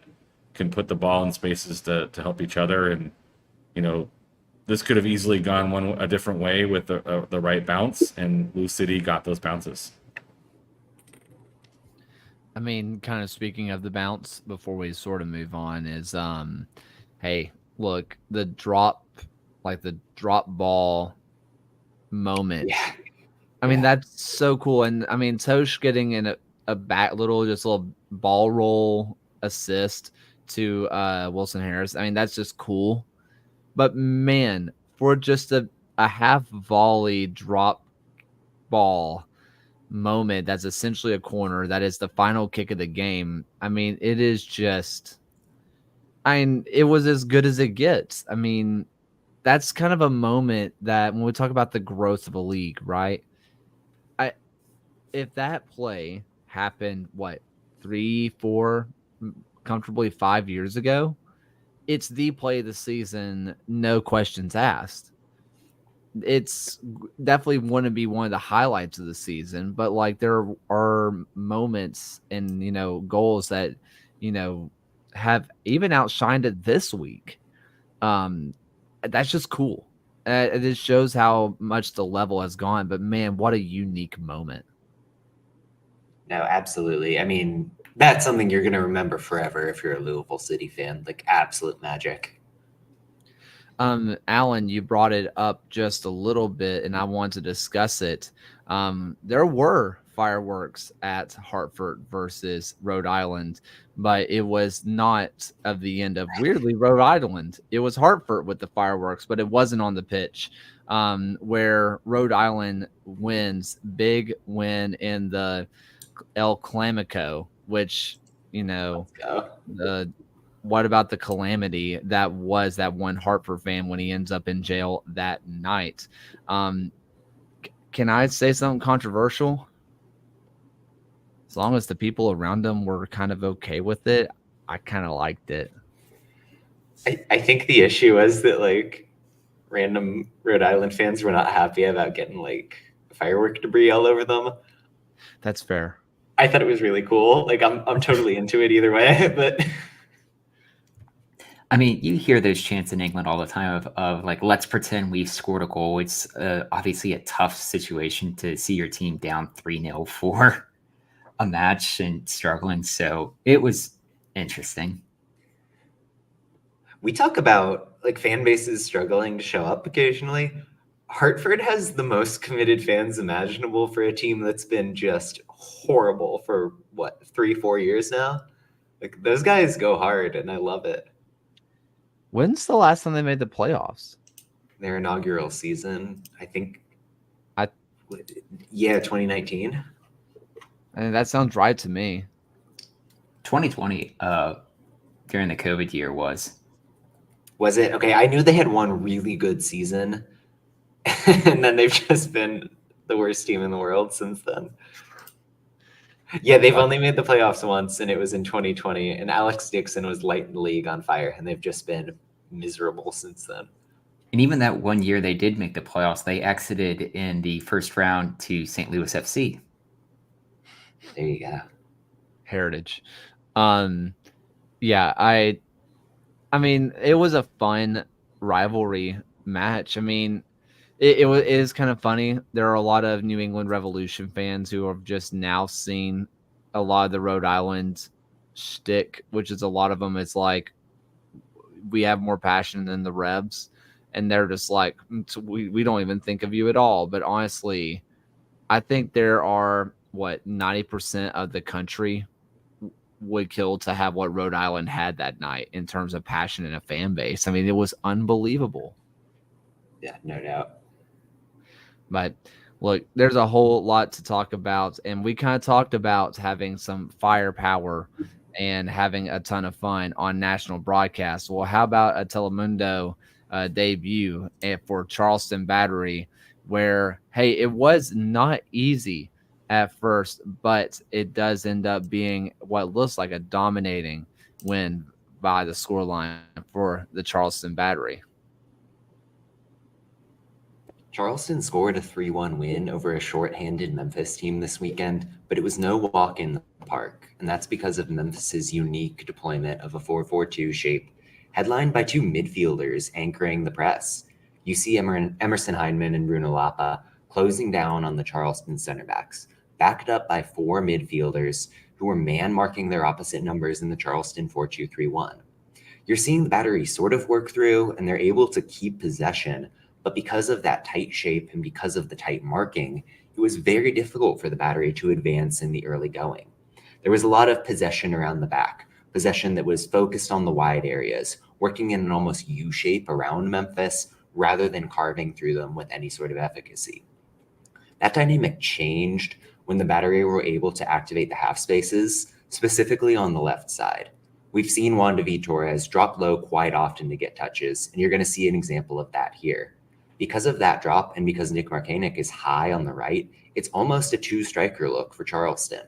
can put the ball in spaces to help each other. And, this could have easily gone a different way with the right bounce, and Lou City got those bounces. I mean, kind of speaking of the bounce, before we sort of move on, is hey, look, the drop ball moment. Yeah. I mean, that's so cool. And I mean, Tosh getting in a little ball roll assist to Wilson Harris. I mean, that's just cool. But man, for just a half volley drop ball moment that's essentially a corner, that is the final kick of the game. I mean, it is just, it was as good as it gets. I mean, that's kind of a moment that when we talk about the growth of a league, right? If that play happened, 3, 4, comfortably 5 years ago, it's the play of the season, no questions asked. It's definitely want to be one of the highlights of the season, but like there are moments and goals that have even outshined it this week. That's just cool. It shows how much the level has gone. But man, what a unique moment! No, absolutely. I mean, that's something you're going to remember forever if you're a Louisville City fan. Like, absolute magic. Alan, you brought it up just a little bit, and I want to discuss it. There were fireworks at Hartford versus Rhode Island, but it was not of the end of, weirdly, Rhode Island. It was Hartford with the fireworks, but it wasn't on the pitch, where Rhode Island wins. Big win in the El Clamico, which, what about the calamity that was that one Hartford fan when he ends up in jail that night? Can I say something controversial? As long as the people around him were kind of okay with it, I kind of liked it. I think the issue was that like random Rhode Island fans were not happy about getting like firework debris all over them. That's fair. I thought it was really cool. Like I'm totally into it either way, but I mean, you hear those chants in England all the time of like, let's pretend we scored a goal. It's obviously a tough situation to see your team down 3-0 for a match and struggling. So it was interesting. We talk about like fan bases struggling to show up occasionally. Hartford has the most committed fans imaginable for a team that's been just horrible for 3-4 years now. Like those guys go hard and I love it. When's the last time they made the playoffs? Their inaugural season, I think. 2019. And that sounds right to me. 2020 during the COVID year was it? Okay, I knew they had one really good season. And then they've just been the worst team in the world since then. Yeah, they've only made the playoffs once, and it was in 2020. And Alex Dixon was lighting the league on fire, and they've just been miserable since then. And even that one year they did make the playoffs, they exited in the first round to St. Louis FC. There you go. Heritage. Yeah, I mean, it was a fun rivalry match. I mean, it is kind of funny. There are a lot of New England Revolution fans who have just now seen a lot of the Rhode Island shtick, which is a lot of them. It's like we have more passion than the Rebs, and they're just like we don't even think of you at all. But honestly, I think there are 90% of the country would kill to have what Rhode Island had that night in terms of passion and a fan base. I mean, it was unbelievable. Yeah, no doubt. But look, there's a whole lot to talk about, and we kind of talked about having some firepower and having a ton of fun on national broadcast. Well, how about a Telemundo debut for Charleston Battery, where, hey, it was not easy at first, but it does end up being what looks like a dominating win by the scoreline for the Charleston Battery. Charleston scored a 3-1 win over a shorthanded Memphis team this weekend, but it was no walk in the park, and that's because of Memphis's unique deployment of a 4-4-2 shape, headlined by two midfielders anchoring the press. You see Emerson Heineman and Bruno Lapa closing down on the Charleston center backs, backed up by four midfielders who were man-marking their opposite numbers in the Charleston 4-2-3-1. You're seeing the Battery sort of work through, and they're able to keep possession, but because of that tight shape and because of the tight marking, it was very difficult for the Battery to advance in the early going. There was a lot of possession around the back, possession that was focused on the wide areas, working in an almost U shape around Memphis rather than carving through them with any sort of efficacy. That dynamic changed when the Battery were able to activate the half spaces, specifically on the left side. We've seen Juan David Torres drop low quite often to get touches, and you're going to see an example of that here. Because of that drop and because Nick Markanek is high on the right, it's almost a two-striker look for Charleston.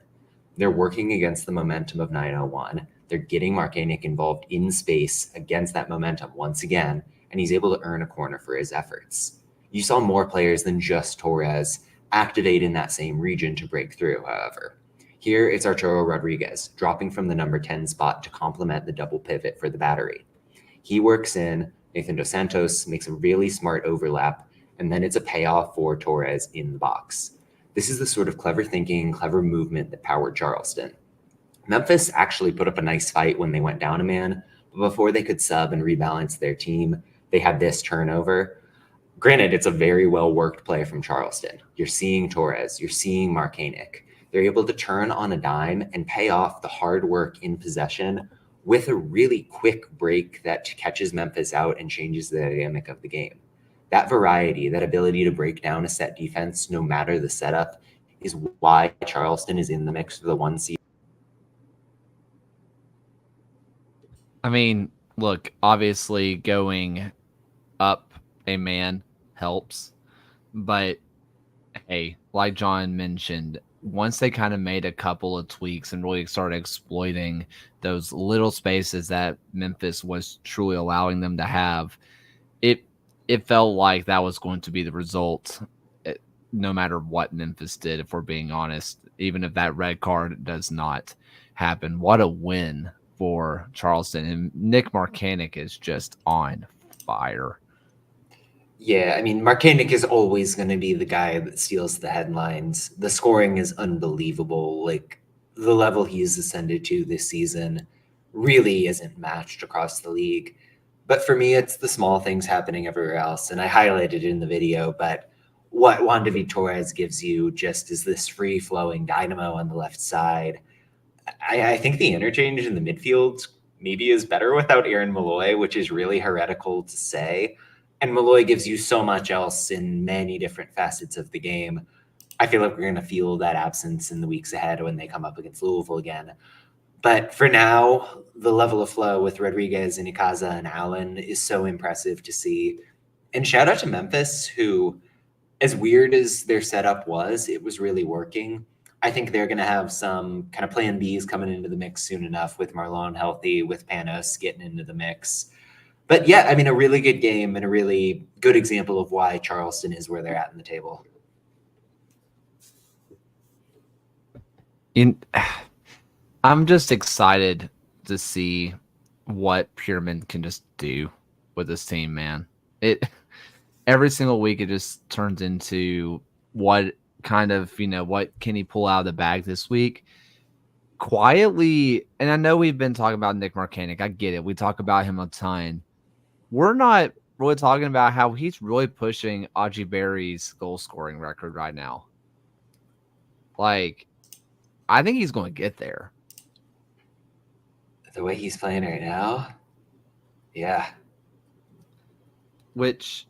They're working against the momentum of 901. They're getting Markanek involved in space against that momentum once again, and he's able to earn a corner for his efforts. You saw more players than just Torres activate in that same region to break through, however. Here, it's Arturo Rodriguez, dropping from the number 10 spot to complement the double pivot for the Battery. He works in, Nathan Dos Santos makes a really smart overlap, and then it's a payoff for Torres in the box. This is the sort of clever thinking, clever movement that powered Charleston. Memphis actually put up a nice fight when they went down a man, but before they could sub and rebalance their team, they had this turnover. Granted, it's a very well-worked play from Charleston. You're seeing Torres, you're seeing Markanek. They're able to turn on a dime and pay off the hard work in possession with a really quick break that catches Memphis out and changes the dynamic of the game. That variety, that ability to break down a set defense no matter the setup, is why Charleston is in the mix for the 1 seed. I mean, look, obviously going up a man helps, but hey, like John mentioned, once they kind of made a couple of tweaks and really started exploiting those little spaces that Memphis was truly allowing them to have, it felt like that was going to be the result, no matter what Memphis did, if we're being honest, even if that red card does not happen. What a win for Charleston. And Nick Markanek is just on fire. Yeah, I mean, Markanek is always going to be the guy that steals the headlines. The scoring is unbelievable. Like, the level he's ascended to this season really isn't matched across the league. But for me, it's the small things happening everywhere else. And I highlighted it in the video, but what Juan David Torres gives you just is this free-flowing dynamo on the left side. I think the interchange in the midfield maybe is better without Aaron Malloy, which is really heretical to say. And Malloy gives you so much else in many different facets of the game. I feel like we're going to feel that absence in the weeks ahead when they come up against Louisville again. But for now, the level of flow with Rodriguez and Ikaza and Allen is so impressive to see. And shout out to Memphis, who, as weird as their setup was, it was really working. I think they're going to have some kind of plan Bs coming into the mix soon enough with Marlon healthy, with Panos getting into the mix. But yeah, I mean, a really good game and a really good example of why Charleston is where they're at in the table. I'm just excited to see what Pyramid can just do with this team, man. Every single week it just turns into what kind of, what can he pull out of the bag this week? Quietly, and I know we've been talking about Nick Marcanic. I get it. We talk about him a ton. We're not really talking about how he's really pushing Aji Berry's goal scoring record right now. Like, I think he's going to get there. The way he's playing right now, yeah. Which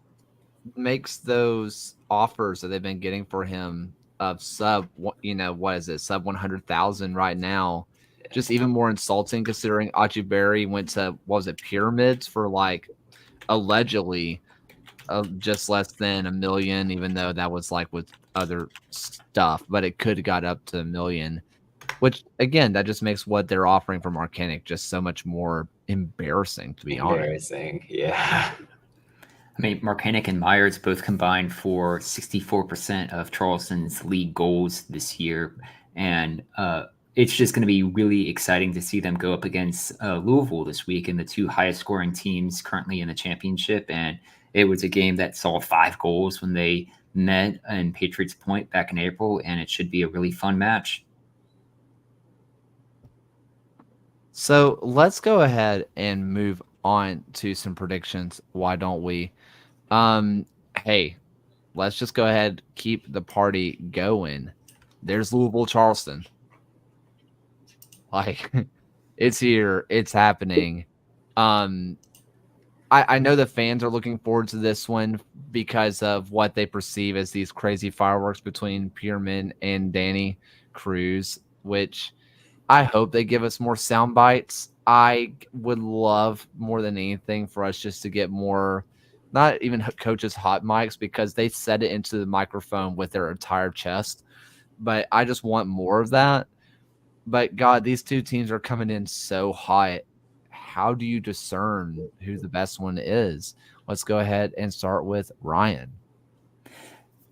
makes those offers that they've been getting for him of sub, what is it, sub 100,000 right now, just even more insulting considering Aji Berry went to, what was it, Pyramids for like allegedly just less than $1 million, even though that was like with other stuff, but it could have got up to $1 million, which again, that just makes what they're offering from Marcanic just so much more embarrassing, to be honest. Yeah. I mean, Marcanic and Myers both combined for 64% of Charleston's league goals this year. And it's just going to be really exciting to see them go up against Louisville this week, and the two highest scoring teams currently in the championship. And it was a game that saw 5 goals when they met in Patriots Point back in April, and it should be a really fun match. So let's go ahead and move on to some predictions. Why don't we? Hey, let's just go ahead, keep the party going. There's Louisville Charleston. Like, it's here, it's happening. I know the fans are looking forward to this one because of what they perceive as these crazy fireworks between Pierman and Danny Cruz, which I hope they give us more sound bites. I would love more than anything for us just to get more, not even coaches' hot mics, because they set it into the microphone with their entire chest. But I just want more of that. But God, these two teams are coming in so hot. How do you discern who the best one is? Let's go ahead and start with Ryan.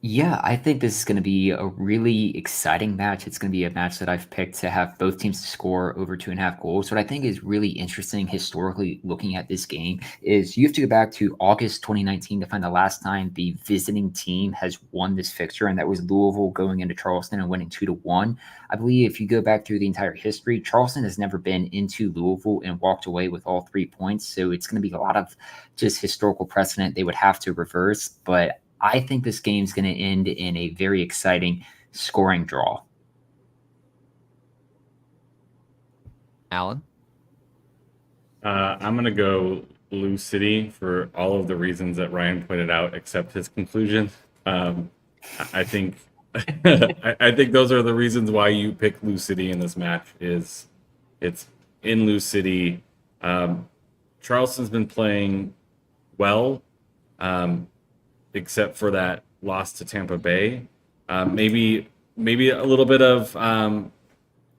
Yeah, I think this is going to be a really exciting match. It's going to be a match that I've picked to have both teams score over 2.5 goals. What I think is really interesting historically looking at this game is you have to go back to August 2019 to find the last time the visiting team has won this fixture, and that was Louisville going into Charleston and winning 2-1. I believe if you go back through the entire history, Charleston has never been into Louisville and walked away with all 3 points. So it's going to be a lot of just historical precedent they would have to reverse. But I think this game's going to end in a very exciting scoring draw. Alan? I'm going to go Lou City for all of the reasons that Ryan pointed out, except his conclusion. I think I think those are the reasons why you pick Lou City in this match. Is it's in Lou City. Charleston's been playing well. Except for that loss to Tampa Bay. Maybe a little bit of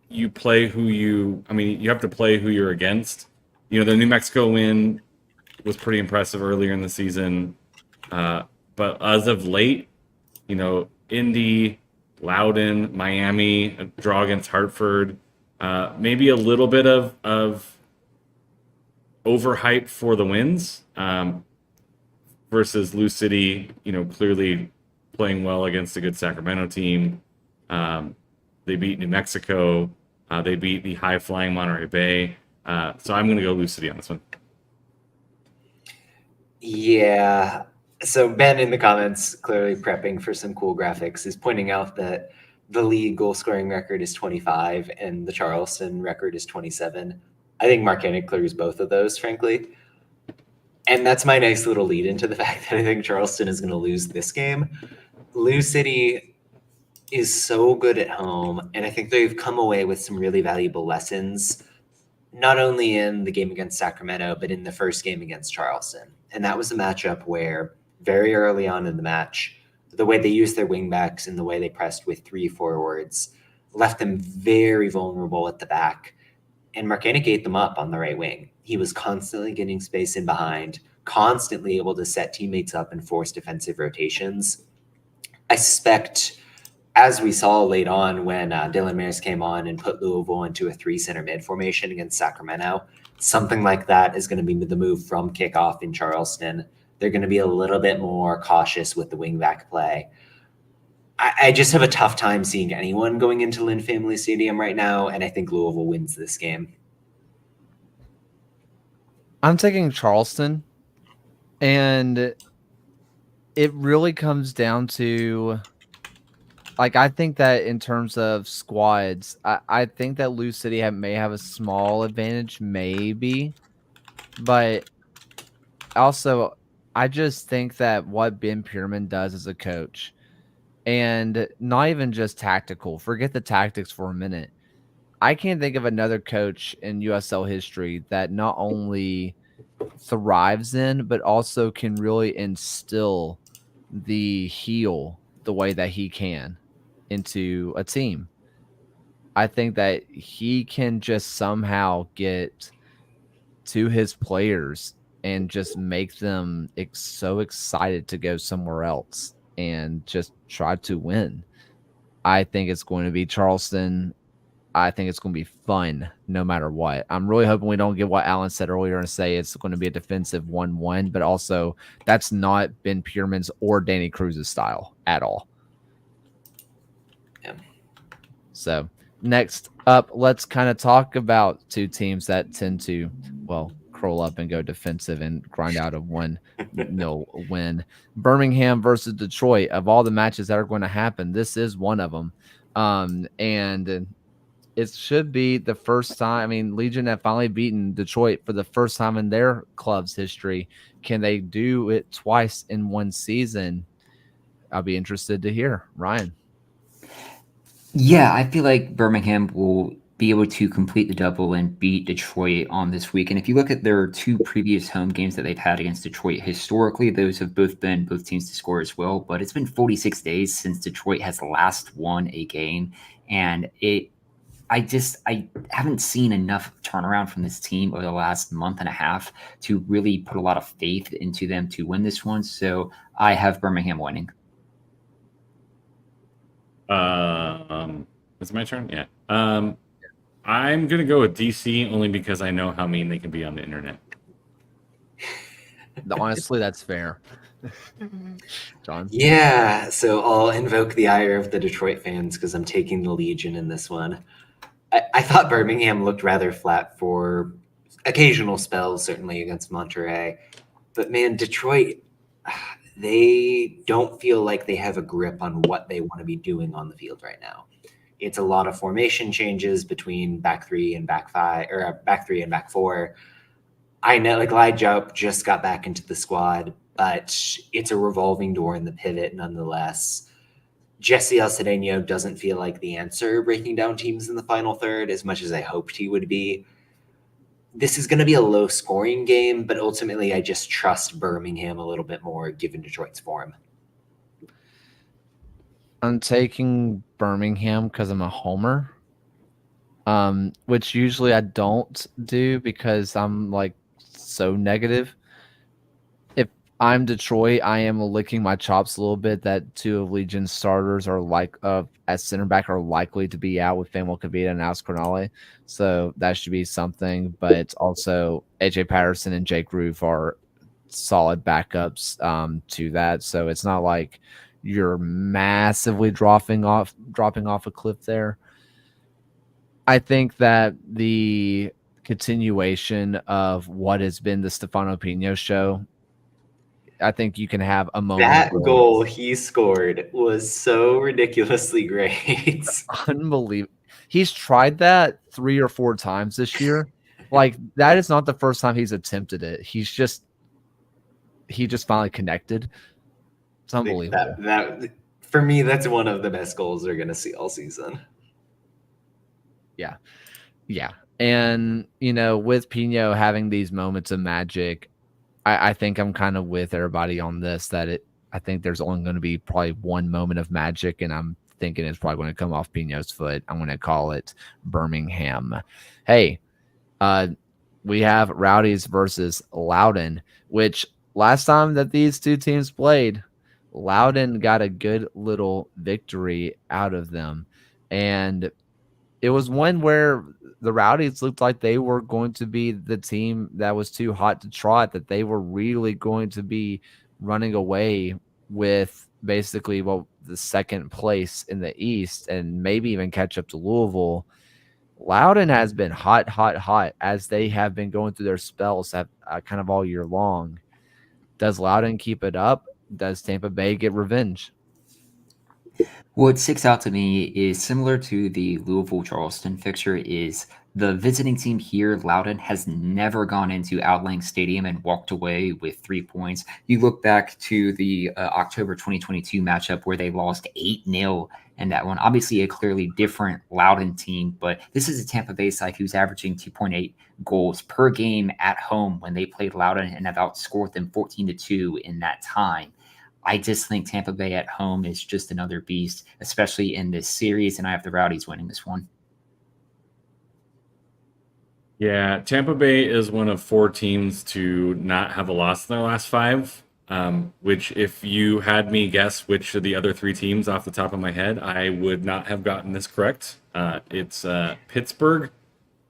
you play who you have to play who you're against. The New Mexico win was pretty impressive earlier in the season. But as of late, Indy, Loudoun, Miami, a draw against Hartford, maybe a little bit of overhype for the wins. Versus Lou City, clearly playing well against a good Sacramento team. They beat New Mexico. They beat the high-flying Monterey Bay. So I'm going to go Lou City on this one. Yeah. So Ben in the comments, clearly prepping for some cool graphics, is pointing out that the league goal-scoring record is 25 and the Charleston record is 27. I think Marcanic clears both of those, frankly. And that's my nice little lead into the fact that I think Charleston is going to lose this game. Lou City is so good at home, and I think they've come away with some really valuable lessons, not only in the game against Sacramento, but in the first game against Charleston. And that was a matchup where very early on in the match, the way they used their wingbacks and the way they pressed with 3 forwards left them very vulnerable at the back. And Marcanic ate them up on the right wing. He was constantly getting space in behind, constantly able to set teammates up and force defensive rotations. I suspect, as we saw late on when Dylan Maris came on and put Louisville into a 3 center mid formation against Sacramento, something like that is going to be the move from kickoff in Charleston. They're going to be a little bit more cautious with the wingback play. I just have a tough time seeing anyone going into Lynn Family Stadium right now, and I think Louisville wins this game. I'm taking Charleston, and it really comes down to, like, I think that in terms of squads, I think that Lou City may have a small advantage, maybe, but also I just think that what Ben Pierman does as a coach, and not even just tactical, forget the tactics for a minute. I can't think of another coach in USL history that not only thrives in, but also can really instill the heel the way that he can into a team. I think that he can just somehow get to his players and just make them so excited to go somewhere else and just try to win. I think it's going to be Charleston. I think it's going to be fun no matter what. I'm really hoping we don't get what Alan said earlier and say it's going to be a defensive 1-1, but also that's not Ben Pierman's or Danny Cruz's style at all. Yeah. So next up, let's kind of talk about two teams that tend to, well, curl up and go defensive and grind out a 1-0 win. Birmingham versus Detroit. Of all the matches that are going to happen, this is one of them. And it should be the first time. I mean, Legion have finally beaten Detroit for the first time in their club's history. Can they do it twice in one season? I'll be interested to hear. Ryan. Yeah, I feel like Birmingham will be able to complete the double and beat Detroit on this week. And if you look at their 2 previous home games that they've had against Detroit, historically, those have both teams to score as well. But it's been 46 days since Detroit has last won a game. And I haven't seen enough turnaround from this team over the last month and a half to really put a lot of faith into them to win this one. So I have Birmingham winning. It's my turn. Yeah. I'm gonna go with DC only because I know how mean they can be on the internet. Honestly, that's fair. John? Yeah, so I'll invoke the ire of the Detroit fans because I'm taking the Legion in this one. I thought Birmingham looked rather flat for occasional spells, certainly against Monterrey. But man, Detroit, they don't feel like they have a grip on what they want to be doing on the field right now. It's a lot of formation changes between back 3 and back 5, or back 3 and back 4. I know, like, Elijah just got back into the squad, but it's a revolving door in the pivot nonetheless. Jesse El Cedeno doesn't feel like the answer breaking down teams in the final third as much as I hoped he would be. This is going to be a low-scoring game, but ultimately I just trust Birmingham a little bit more given Detroit's form. I'm taking Birmingham because I'm a homer, which usually I don't do because I'm like so negative. If I'm Detroit, I am licking my chops a little bit that 2 of Legion's starters are at center back are likely to be out with Famuel Kavita and Alex Cornale. So that should be something. But also AJ Patterson and Jake Roof are solid backups to that. So it's not like you're massively dropping off a cliff there. I think that the continuation of what has been the Stefano Pino show, I think you can have a moment. That goal he scored was so ridiculously great. Unbelievable. He's tried that 3 or 4 times this year. Like, that is not the first time he's attempted it. He just finally connected. It's unbelievable. That for me, that's one of the best goals they're going to see all season. Yeah. And, with Pino having these moments of magic, I think I'm kind of with everybody on this, that I think there's only going to be probably one moment of magic, and I'm thinking it's probably going to come off Pino's foot. I'm going to call it Birmingham. Hey, we have Rowdies versus Loudoun, which last time that these two teams played, Loudoun got a good little victory out of them. And it was one where the Rowdies looked like they were going to be the team that was too hot to trot, that they were really going to be running away with basically the second place in the East and maybe even catch up to Louisville. Loudoun has been hot, hot, hot as they have been going through their spells kind of all year long. Does Loudoun keep it up? Does Tampa Bay get revenge? What sticks out to me is similar to the Louisville-Charleston fixture is the visiting team here, Loudoun, has never gone into Outland Stadium and walked away with 3 points. You look back to the October 2022 matchup where they lost 8-0 in that one. Obviously a clearly different Loudoun team, but this is a Tampa Bay side who's averaging 2.8 goals per game at home when they played Loudoun and have outscored them 14-2 in that time. I just think Tampa Bay at home is just another beast, especially in this series, and I have the Rowdies winning this one. Yeah, Tampa Bay is one of 4 teams to not have a loss in their last 5, which if you had me guess which of the other 3 teams off the top of my head, I would not have gotten this correct. It's Pittsburgh,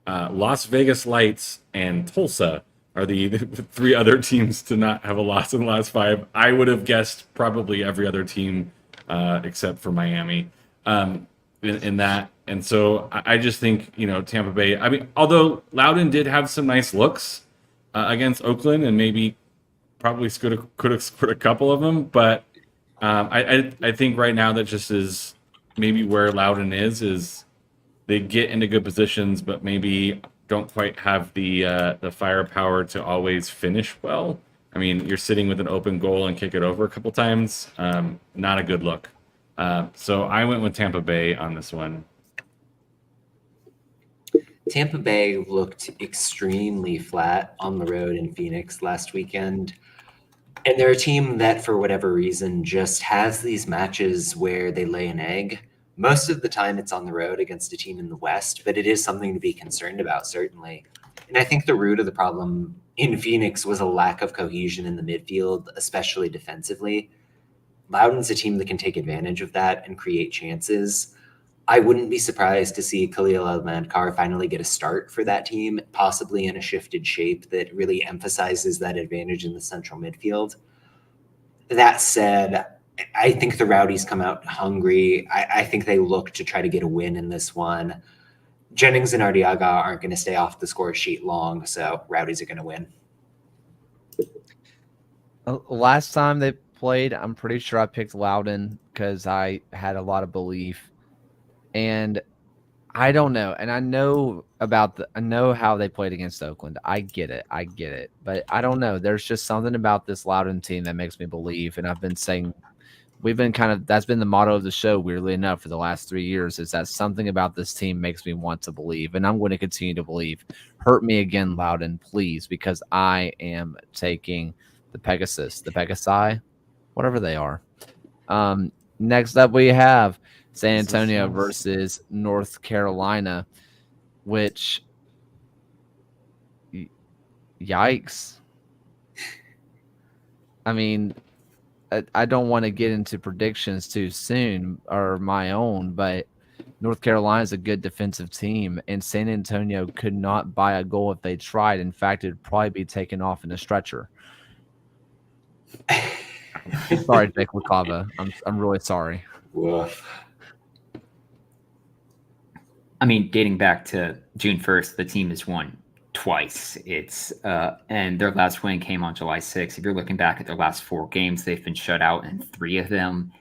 Las Vegas Lights, and Tulsa are the 3 other teams to not have a loss in the last 5. I would have guessed probably every other team except for Miami in that. And so I just think, Tampa Bay, I mean, although Loudoun did have some nice looks against Oakland and maybe probably could have scored a couple of them, but I think right now that just is maybe where Loudoun is they get into good positions, but maybe don't quite have the firepower to always finish well. I mean, you're sitting with an open goal and kick it over a couple times. Not a good look. So I went with Tampa Bay on this one. Tampa Bay looked extremely flat on the road in Phoenix last weekend. And they're a team that, for whatever reason, just has these matches where they lay an egg. Most of the time it's on the road against a team in the West, but it is something to be concerned about, certainly. And I think the root of the problem in Phoenix was a lack of cohesion in the midfield, especially defensively. Loudoun's a team that can take advantage of that and create chances. I wouldn't be surprised to see Khalil Al-Madkar finally get a start for that team, possibly in a shifted shape that really emphasizes that advantage in the central midfield. That said, I think the Rowdies come out hungry. I think they look to try to get a win in this one. Jennings and Ardiaga aren't going to stay off the score sheet long, so Rowdies are going to win. Last time they played, I'm pretty sure I picked Loudoun because I had a lot of belief. And I don't know. And I know how they played against Oakland. I get it. But I don't know. There's just something about this Loudoun team that makes me believe. And I've been saying that's been the motto of the show, weirdly enough, for the last 3 years, is that something about this team makes me want to believe. And I'm going to continue to believe. Hurt me again, Loudoun, please, because I am taking the Pegasi, whatever they are. Next up, we have San Antonio versus North Carolina, which, yikes. I mean, I don't want to get into predictions too soon, or my own, but North Carolina is a good defensive team, and San Antonio could not buy a goal if they tried. In fact, it'd probably be taken off in a stretcher. Sorry, Jake LaCava. I'm really sorry. Woof. I mean, dating back to June 1st, the team has won twice. And their last win came on July 6th. If you're looking back at their last 4 games, they've been shut out in 3 of them.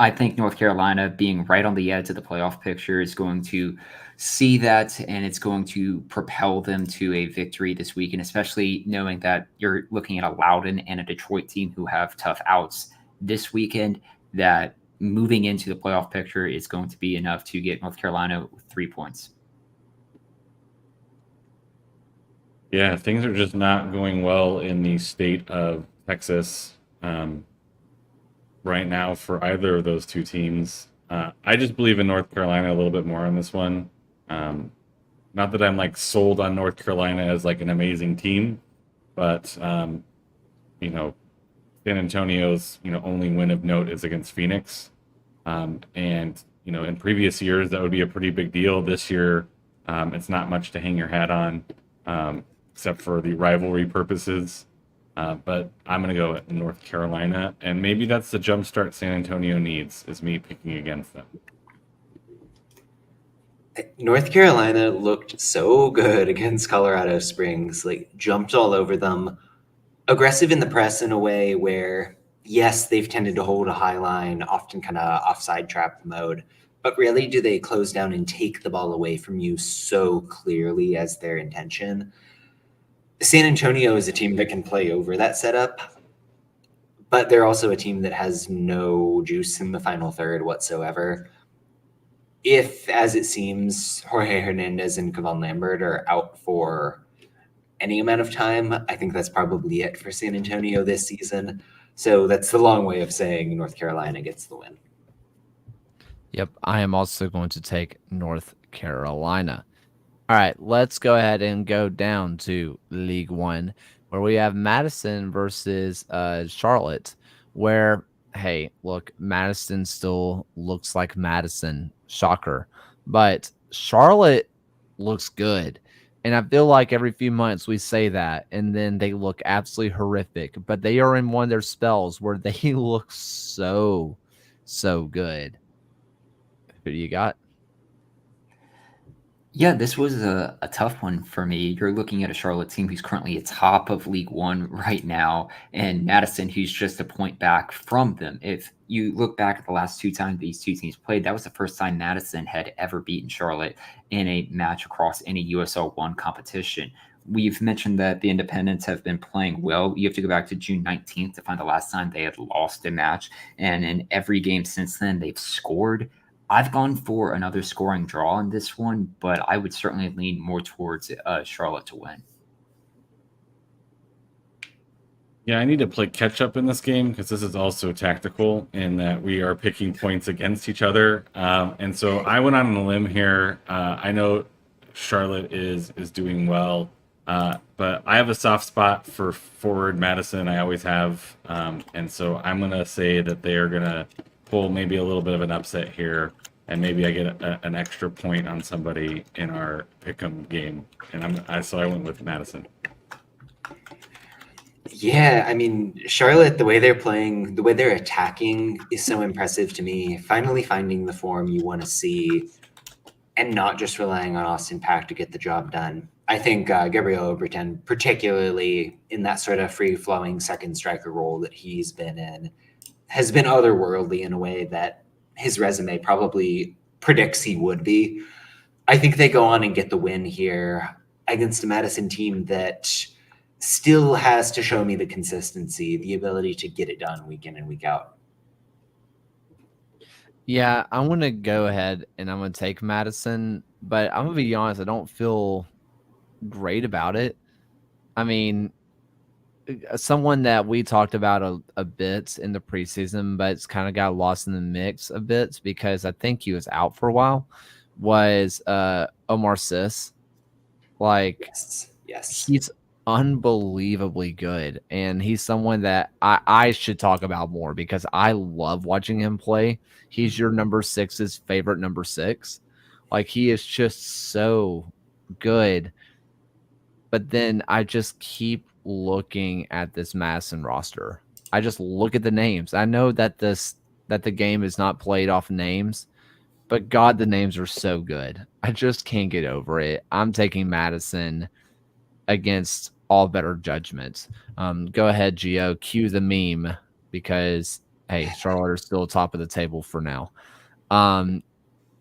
I think North Carolina, being right on the edge of the playoff picture, is going to see that, and it's going to propel them to a victory this weekend, especially knowing that you're looking at a Loudoun and a Detroit team who have tough outs this weekend, that moving into the playoff picture is going to be enough to get North Carolina with 3 points. Yeah, things are just not going well in the state of Texas. right now for either of those two teams. I just believe in North Carolina a little bit more on this one. Not that I'm like sold on North Carolina as like an amazing team, but you know, San Antonio's only win of note is against Phoenix, and in previous years that would be a pretty big deal. This year, it's not much to hang your hat on, except for the rivalry purposes. But I'm going to go at North Carolina, and maybe that's the jumpstart San Antonio needs, is me picking against them. North Carolina looked so good against Colorado Springs, like jumped all over them, aggressive in the press in a way where, yes, they've tended to hold a high line, often kind of offside trap mode, but rarely do they close down and take the ball away from you so clearly as their intention. San Antonio is a team that can play over that setup, but they're also a team that has no juice in the final third whatsoever. If, as it seems, Jorge Hernandez and Kevon Lambert are out for any amount of time, I think that's probably it for San Antonio this season. So that's the long way of saying North Carolina gets the win. Yep, I am also going to take North Carolina. All right, let's go ahead and go down to League One, where we have Madison versus Charlotte, where, hey, look, Madison still looks like Madison. Shocker. But Charlotte looks good. And I feel like every few months we say that, and then they look absolutely horrific. But they are in one of their spells where they look so good. Who do you got? Yeah, this was a tough one for me. You're looking at a Charlotte team who's currently atop of League One right now, and Madison, who's just a point back from them. If you look back at the last two times these two teams played, that was the first time Madison had ever beaten Charlotte in a match across any USL One competition. We've mentioned that the Independents have been playing well. You have to go back to June 19th to find the last time they had lost a match, and in every game since then, they've scored. I've gone for another scoring draw in this one, but I would certainly lean more towards Charlotte to win. Yeah, I need to play catch up in this game because this is also tactical in that we are picking points against each other. And so I went on a limb here. I know Charlotte is doing well, but I have a soft spot for forward Madison. I always have. And so I'm going to say that they are going to pull maybe a little bit of an upset here, and maybe I get an extra point on somebody in our pick'em game, and so I went with Madison. Yeah, I mean, Charlotte, the way they're playing, the way they're attacking is so impressive to me. Finally finding the form you want to see and not just relying on Austin Pack to get the job done. I think Gabriel Oberton, particularly in that sort of free-flowing second striker role that he's been in, has been otherworldly in a way that his resume probably predicts he would be. I think they go on and get the win here against a Madison team that still has to show me the consistency, the ability to get it done week in and week out. Yeah, I'm going to go ahead and I'm going to take Madison, but I'm going to be honest, I don't feel great about it. I mean, someone that we talked about a bit in the preseason, but it's kind of got lost in the mix a bit because I think he was out for a while, was Omar Sis. Like, Yes. He's unbelievably good, and he's someone that I should talk about more because I love watching him play. He's your number 6's favorite number 6. Like, he is just so good. But then I just keep looking at this Madison roster. I just look at the names. I know that the game is not played off names, but God, the names are so good. I just can't get over it. I'm taking Madison against all better judgment. Go ahead, Gio. Cue the meme because, hey, Charlotte are still top of the table for now.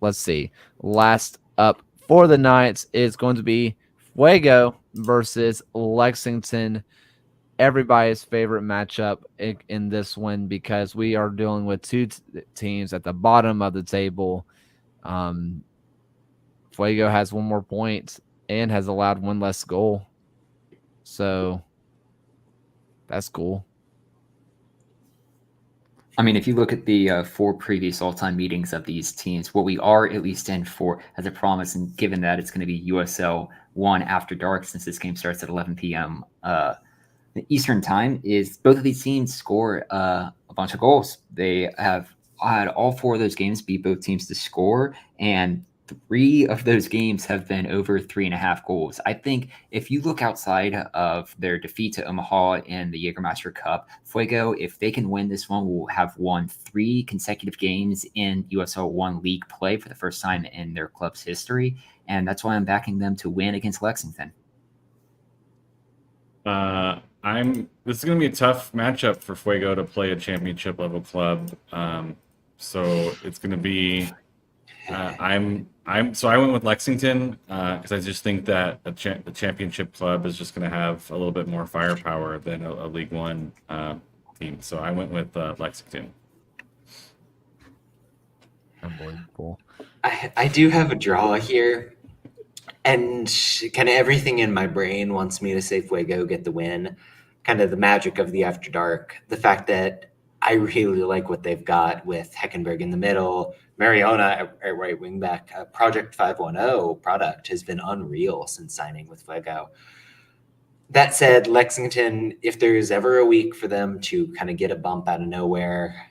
Let's see. Last up for the night is going to be Fuego versus Lexington. Everybody's favorite matchup in this one because we are dealing with two teams at the bottom of the table. Fuego has one more point and has allowed one less goal. So that's cool. I mean, if you look at the 4 previous all-time meetings of these teams, what we are at least in for as a promise, and given that it's going to be USL 1 after dark, since this game starts at 11 p.m. Eastern time, is both of these teams score a bunch of goals. They have had all 4 of those games beat both teams to score, and 3 of those games have been over 3.5 goals. I think if you look outside of their defeat to Omaha in the Jägermeister Cup, Fuego, if they can win this one, will have won 3 consecutive games in USL 1 league play for the first time in their club's history. And that's why I'm backing them to win against Lexington. This is going to be a tough matchup for Fuego to play a championship level club. So it's going to be. So I went with Lexington because I just think that the championship club is just going to have a little bit more firepower than a League One team. So I went with Lexington. Unbelievable. I do have a draw here, and kind of everything in my brain wants me to say Fuego get the win. Kind of the magic of the After Dark, the fact that I really like what they've got with Heckenberg in the middle, Mariona at right wing back. Project 510 product has been unreal since signing with Fuego. That said, Lexington, if there's ever a week for them to kind of get a bump out of nowhere,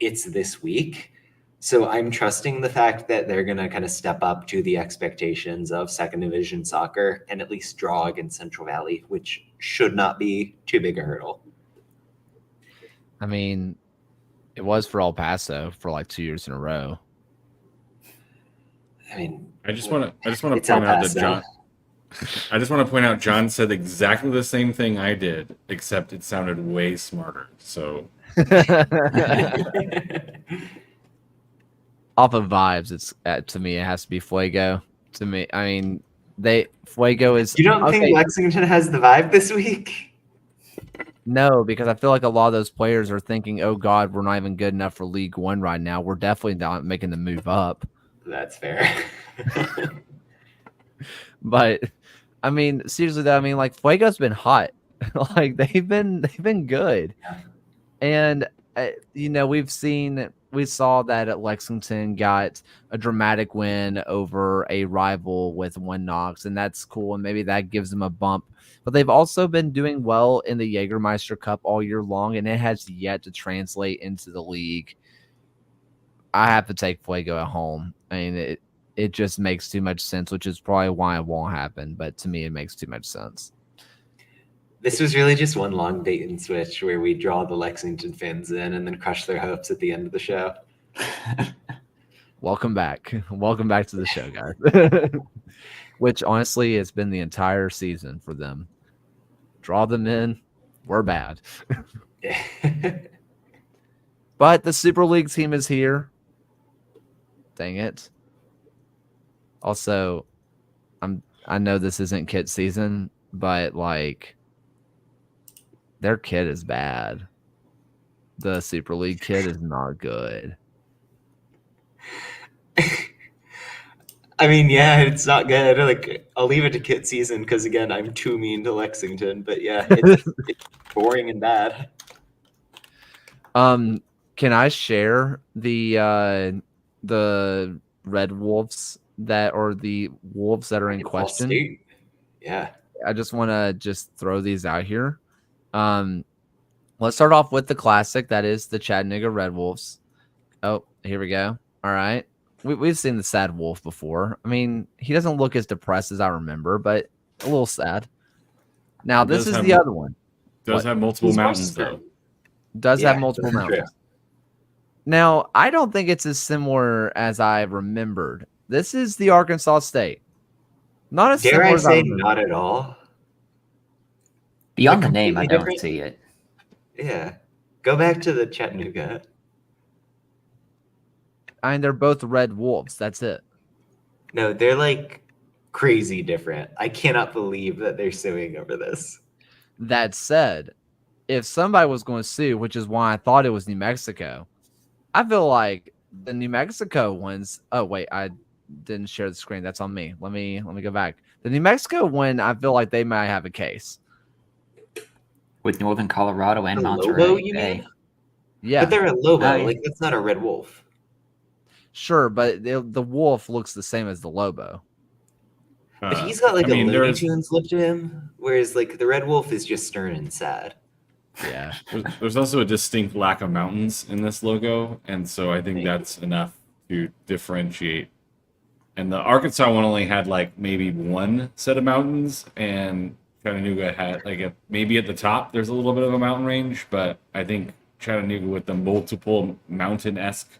it's this week. So I'm trusting the fact that they're going to kind of step up to the expectations of second division soccer and at least draw against Central Valley, which should not be too big a hurdle. I mean, it was for El Paso for like 2 years in a row. I mean, I just want to point out that John. I just want to point out John said exactly the same thing I did, except it sounded way smarter. So off of vibes, it's to me it has to be Fuego. To me, I mean, Fuego is. You don't think Lexington has the vibe this week? No, because I feel like a lot of those players are thinking, "Oh God, we're not even good enough for League One right now. We're definitely not making the move up." That's fair. But I mean, seriously though, I mean, like Fuego's been hot. Like they've been good, and we saw that at Lexington got a dramatic win over a rival with 1 Knox, and that's cool, and maybe that gives them a bump. But they've also been doing well in the Jägermeister Cup all year long, and it has yet to translate into the league. I have to take Fuego at home. I mean, it just makes too much sense, which is probably why it won't happen. But to me, it makes too much sense. This was really just one long bait and switch where we draw the Lexington fans in and then crush their hopes at the end of the show. Welcome back. Welcome back to the show, guys. Which honestly has been the entire season for them. Draw them in. We're bad. But the Super League team is here. Dang it. Also, I know this isn't kit season, but like their kit is bad. The Super League kit is not good. I mean, yeah, it's not good. Like, I'll leave it to kit season because, again, I'm too mean to Lexington. But yeah, it's boring and bad. Can I share the Red Wolves the Wolves that are in question? State. Yeah. I just want to throw these out here. Let's start off with the classic. That is the Chattanooga Red Wolves. Oh, here we go. All right. We've seen the sad wolf before. I mean, he doesn't look as depressed as I remember, but a little sad. Now, this is the other one. Does have multiple mountains, though. Does have multiple mountains. True. Now, I don't think it's as similar as I remembered. This is the Arkansas State. Not as Dare similar I as I say remember. not at all? Beyond the name, I completely don't different? see it. Yeah. Go back to the Chattanooga. I mean, they're both Red Wolves. That's it. No, they're like crazy different. I cannot believe that they're suing over this. That said, if somebody was going to sue, which is why I thought it was New Mexico, I feel like the New Mexico ones. Oh wait, I didn't share the screen. That's on me. Let me go back. The New Mexico one, I feel like they might have a case With Northern Colorado and The Monterey Lobo, you Bay. mean? Yeah, But they're a lobo. Oh, yeah. Like, that's not a red wolf. sure, but the wolf looks the same as the lobo. But he's got like I mean, a Looney there's Tunes look to him, whereas like the red wolf is just stern and sad. Yeah. there's also a distinct lack of mountains in this logo, and so I think that's enough to differentiate. And the Arkansas one only had like maybe one set of mountains, and Chattanooga had like maybe at the top there's a little bit of a mountain range, but I think Chattanooga with the multiple mountain-esque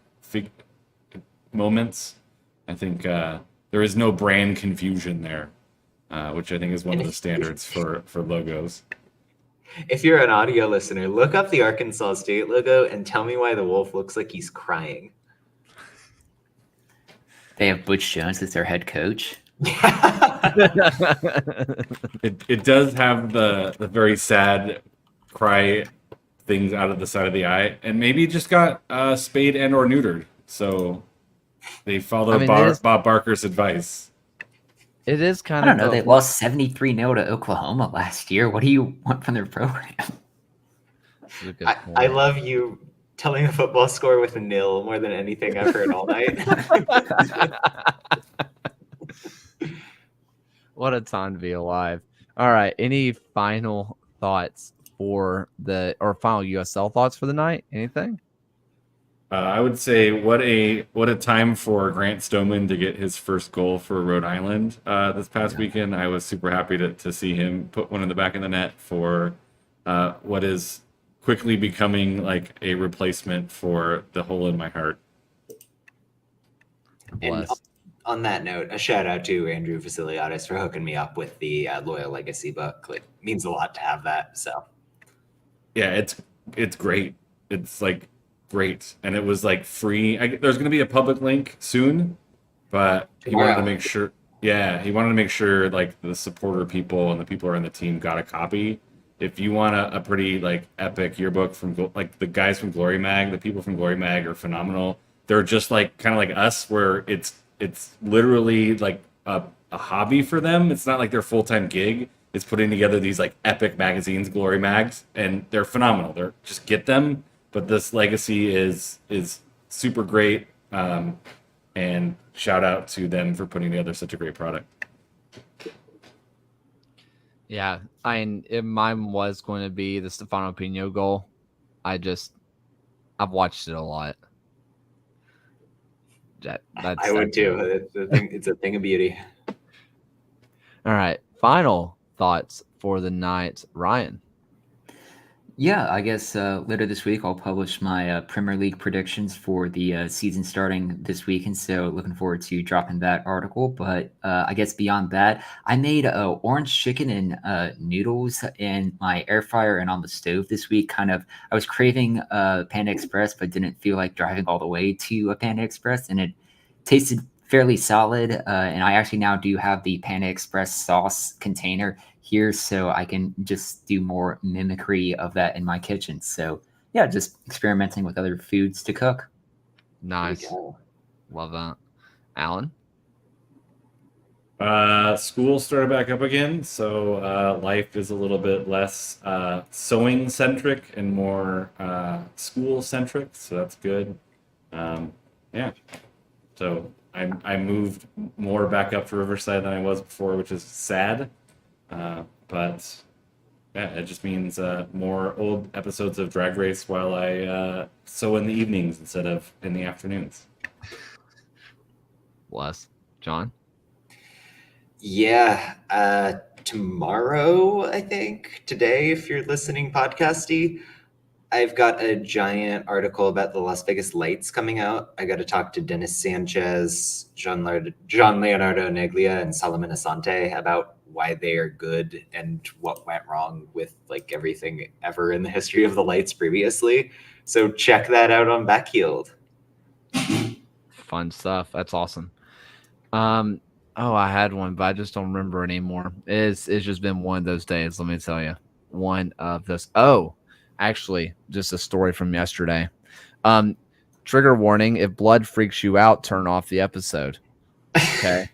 moments, I think there is no brand confusion there, which I think is one of the standards for logos. If you're an audio listener, look up the Arkansas State logo and tell me why the wolf looks like he's crying. They have Butch Jones as their head coach. It does have the very sad cry things out of the side of the eye, and maybe it just got spayed and or neutered. So they follow Bob Barker's advice. It is I kind don't of know. They lost 73-0 to Oklahoma last year. What do you want from their program? I love you telling a football score with a nil more than anything I've heard all night. What a time to be alive. All right. Any final thoughts for final USL thoughts for the night? Anything? I would say what a time for Grant Stoneman to get his first goal for Rhode Island this past weekend. I was super happy to see him put one in the back of the net for what is quickly becoming like a replacement for the hole in my heart. And on that note, a shout out to Andrew Vasiliadis for hooking me up with the Loyal Legacy book. Like, means a lot to have that. So yeah, it's great. It's like great, and it was like free. There's going to be a public link soon, but he wanted to make sure. Yeah, he wanted to make sure like the supporter people and the people who are in the team got a copy. If you want a pretty like epic yearbook from like the guys from Glory Mag, the people from Glory Mag are phenomenal. They're just like kind of like us, where it's literally like a hobby for them. It's not like their full-time gig. It's putting together these like epic magazines, Glory Mags, and they're phenomenal. They're just get them. But this legacy is super great, and shout out to them for putting together such a great product. Yeah, mine was going to be the Stefano Pino goal. I've watched it a lot. I would too. It's a thing of beauty. All right, final thoughts for the night, Ryan. Yeah, I guess later this week I'll publish my Premier League predictions for the season starting this weekend. So looking forward to dropping that article. But I guess beyond that, I made orange chicken and noodles in my air fryer and on the stove this week. I was craving Panda Express, but didn't feel like driving all the way to a Panda Express, and it tasted fairly solid. And I actually now do have the Panda Express sauce container here, so I can just do more mimicry of that in my kitchen. So yeah, just experimenting with other foods to cook. Nice. Love that. Alan? School started back up again, so life is a little bit less sewing centric and more school centric, so that's good. Yeah, so I moved more back up to Riverside than I was before, which is sad. But yeah, it just means more old episodes of Drag Race while I sew in the evenings instead of in the afternoons. Bless. John? Yeah, tomorrow, I think, today, if you're listening podcasty, I've got a giant article about the Las Vegas Lights coming out. I got to talk to Dennis Sanchez, John Leonardo Neglia, and Solomon Asante about why they are good and what went wrong with like everything ever in the history of the Lights previously. So check that out on Backheeled. Fun stuff. That's awesome. I had one, but I just don't remember anymore. It's just been one of those days, let me tell you. One of those. Oh, actually, just a story from yesterday. Trigger warning: if blood freaks you out, turn off the episode. Okay.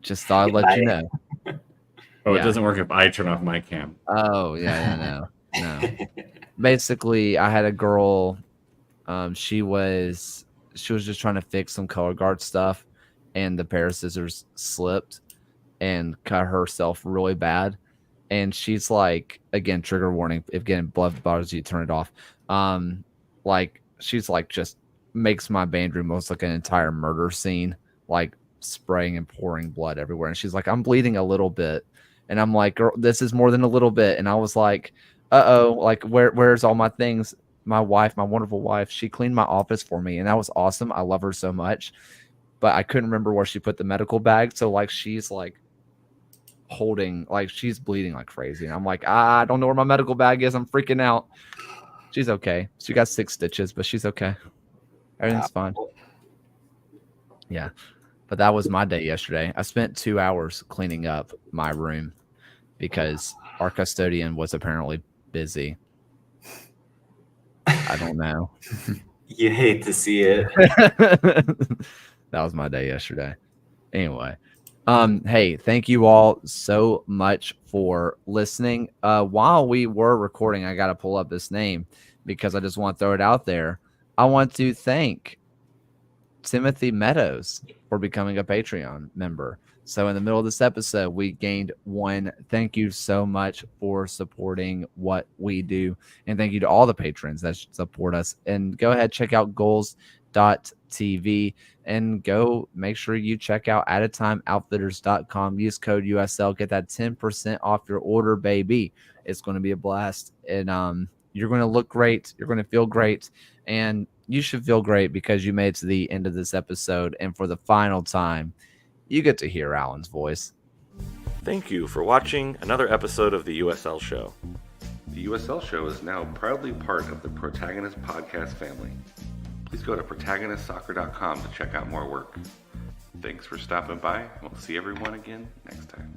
Just thought I'd let you know. Oh, yeah. It doesn't work if I turn off my cam. Oh, yeah, no. Basically, I had a girl She was just trying to fix some color guard stuff, and the pair of scissors slipped and cut herself really bad. And she's like, again, trigger warning. If getting blood bothers you, turn it off. Like she's like just makes my band room almost like an entire murder scene, like spraying and pouring blood everywhere. And she's like, I'm bleeding a little bit, and I'm like, girl, this is more than a little bit. And I was like, like where's all my things? My wife, my wonderful wife, she cleaned my office for me, and that was awesome. I love her so much, but I couldn't remember where she put the medical bag. So like she's like holding, like she's bleeding like crazy, and I'm like, I don't know where my medical bag is. I'm freaking out. She's okay. She got 6 stitches, but she's okay. Everything's fine. Yeah, but that was my day yesterday. I spent 2 hours cleaning up my room because our custodian was apparently busy. I don't know. You hate to see it. That was my day yesterday. Anyway, hey, thank you all so much for listening. While we were recording, I got to pull up this name because I just want to throw it out there. I want to thank Timothy Meadows for becoming a Patreon member. So in the middle of this episode, we gained 1. Thank you so much for supporting what we do. And thank you to all the patrons that support us. And go ahead, check out goals.tv and go make sure you check out adatimeoutfitters.com. Use code USL. Get that 10% off your order, baby. It's going to be a blast. And you're going to look great. You're going to feel great. And you should feel great because you made it to the end of this episode. And for the final time, you get to hear Alan's voice. Thank you for watching another episode of the USL Show. The USL Show is now proudly part of the Protagonist podcast family. Please go to protagonistsoccer.com to check out more work. Thanks for stopping by. We'll see everyone again next time.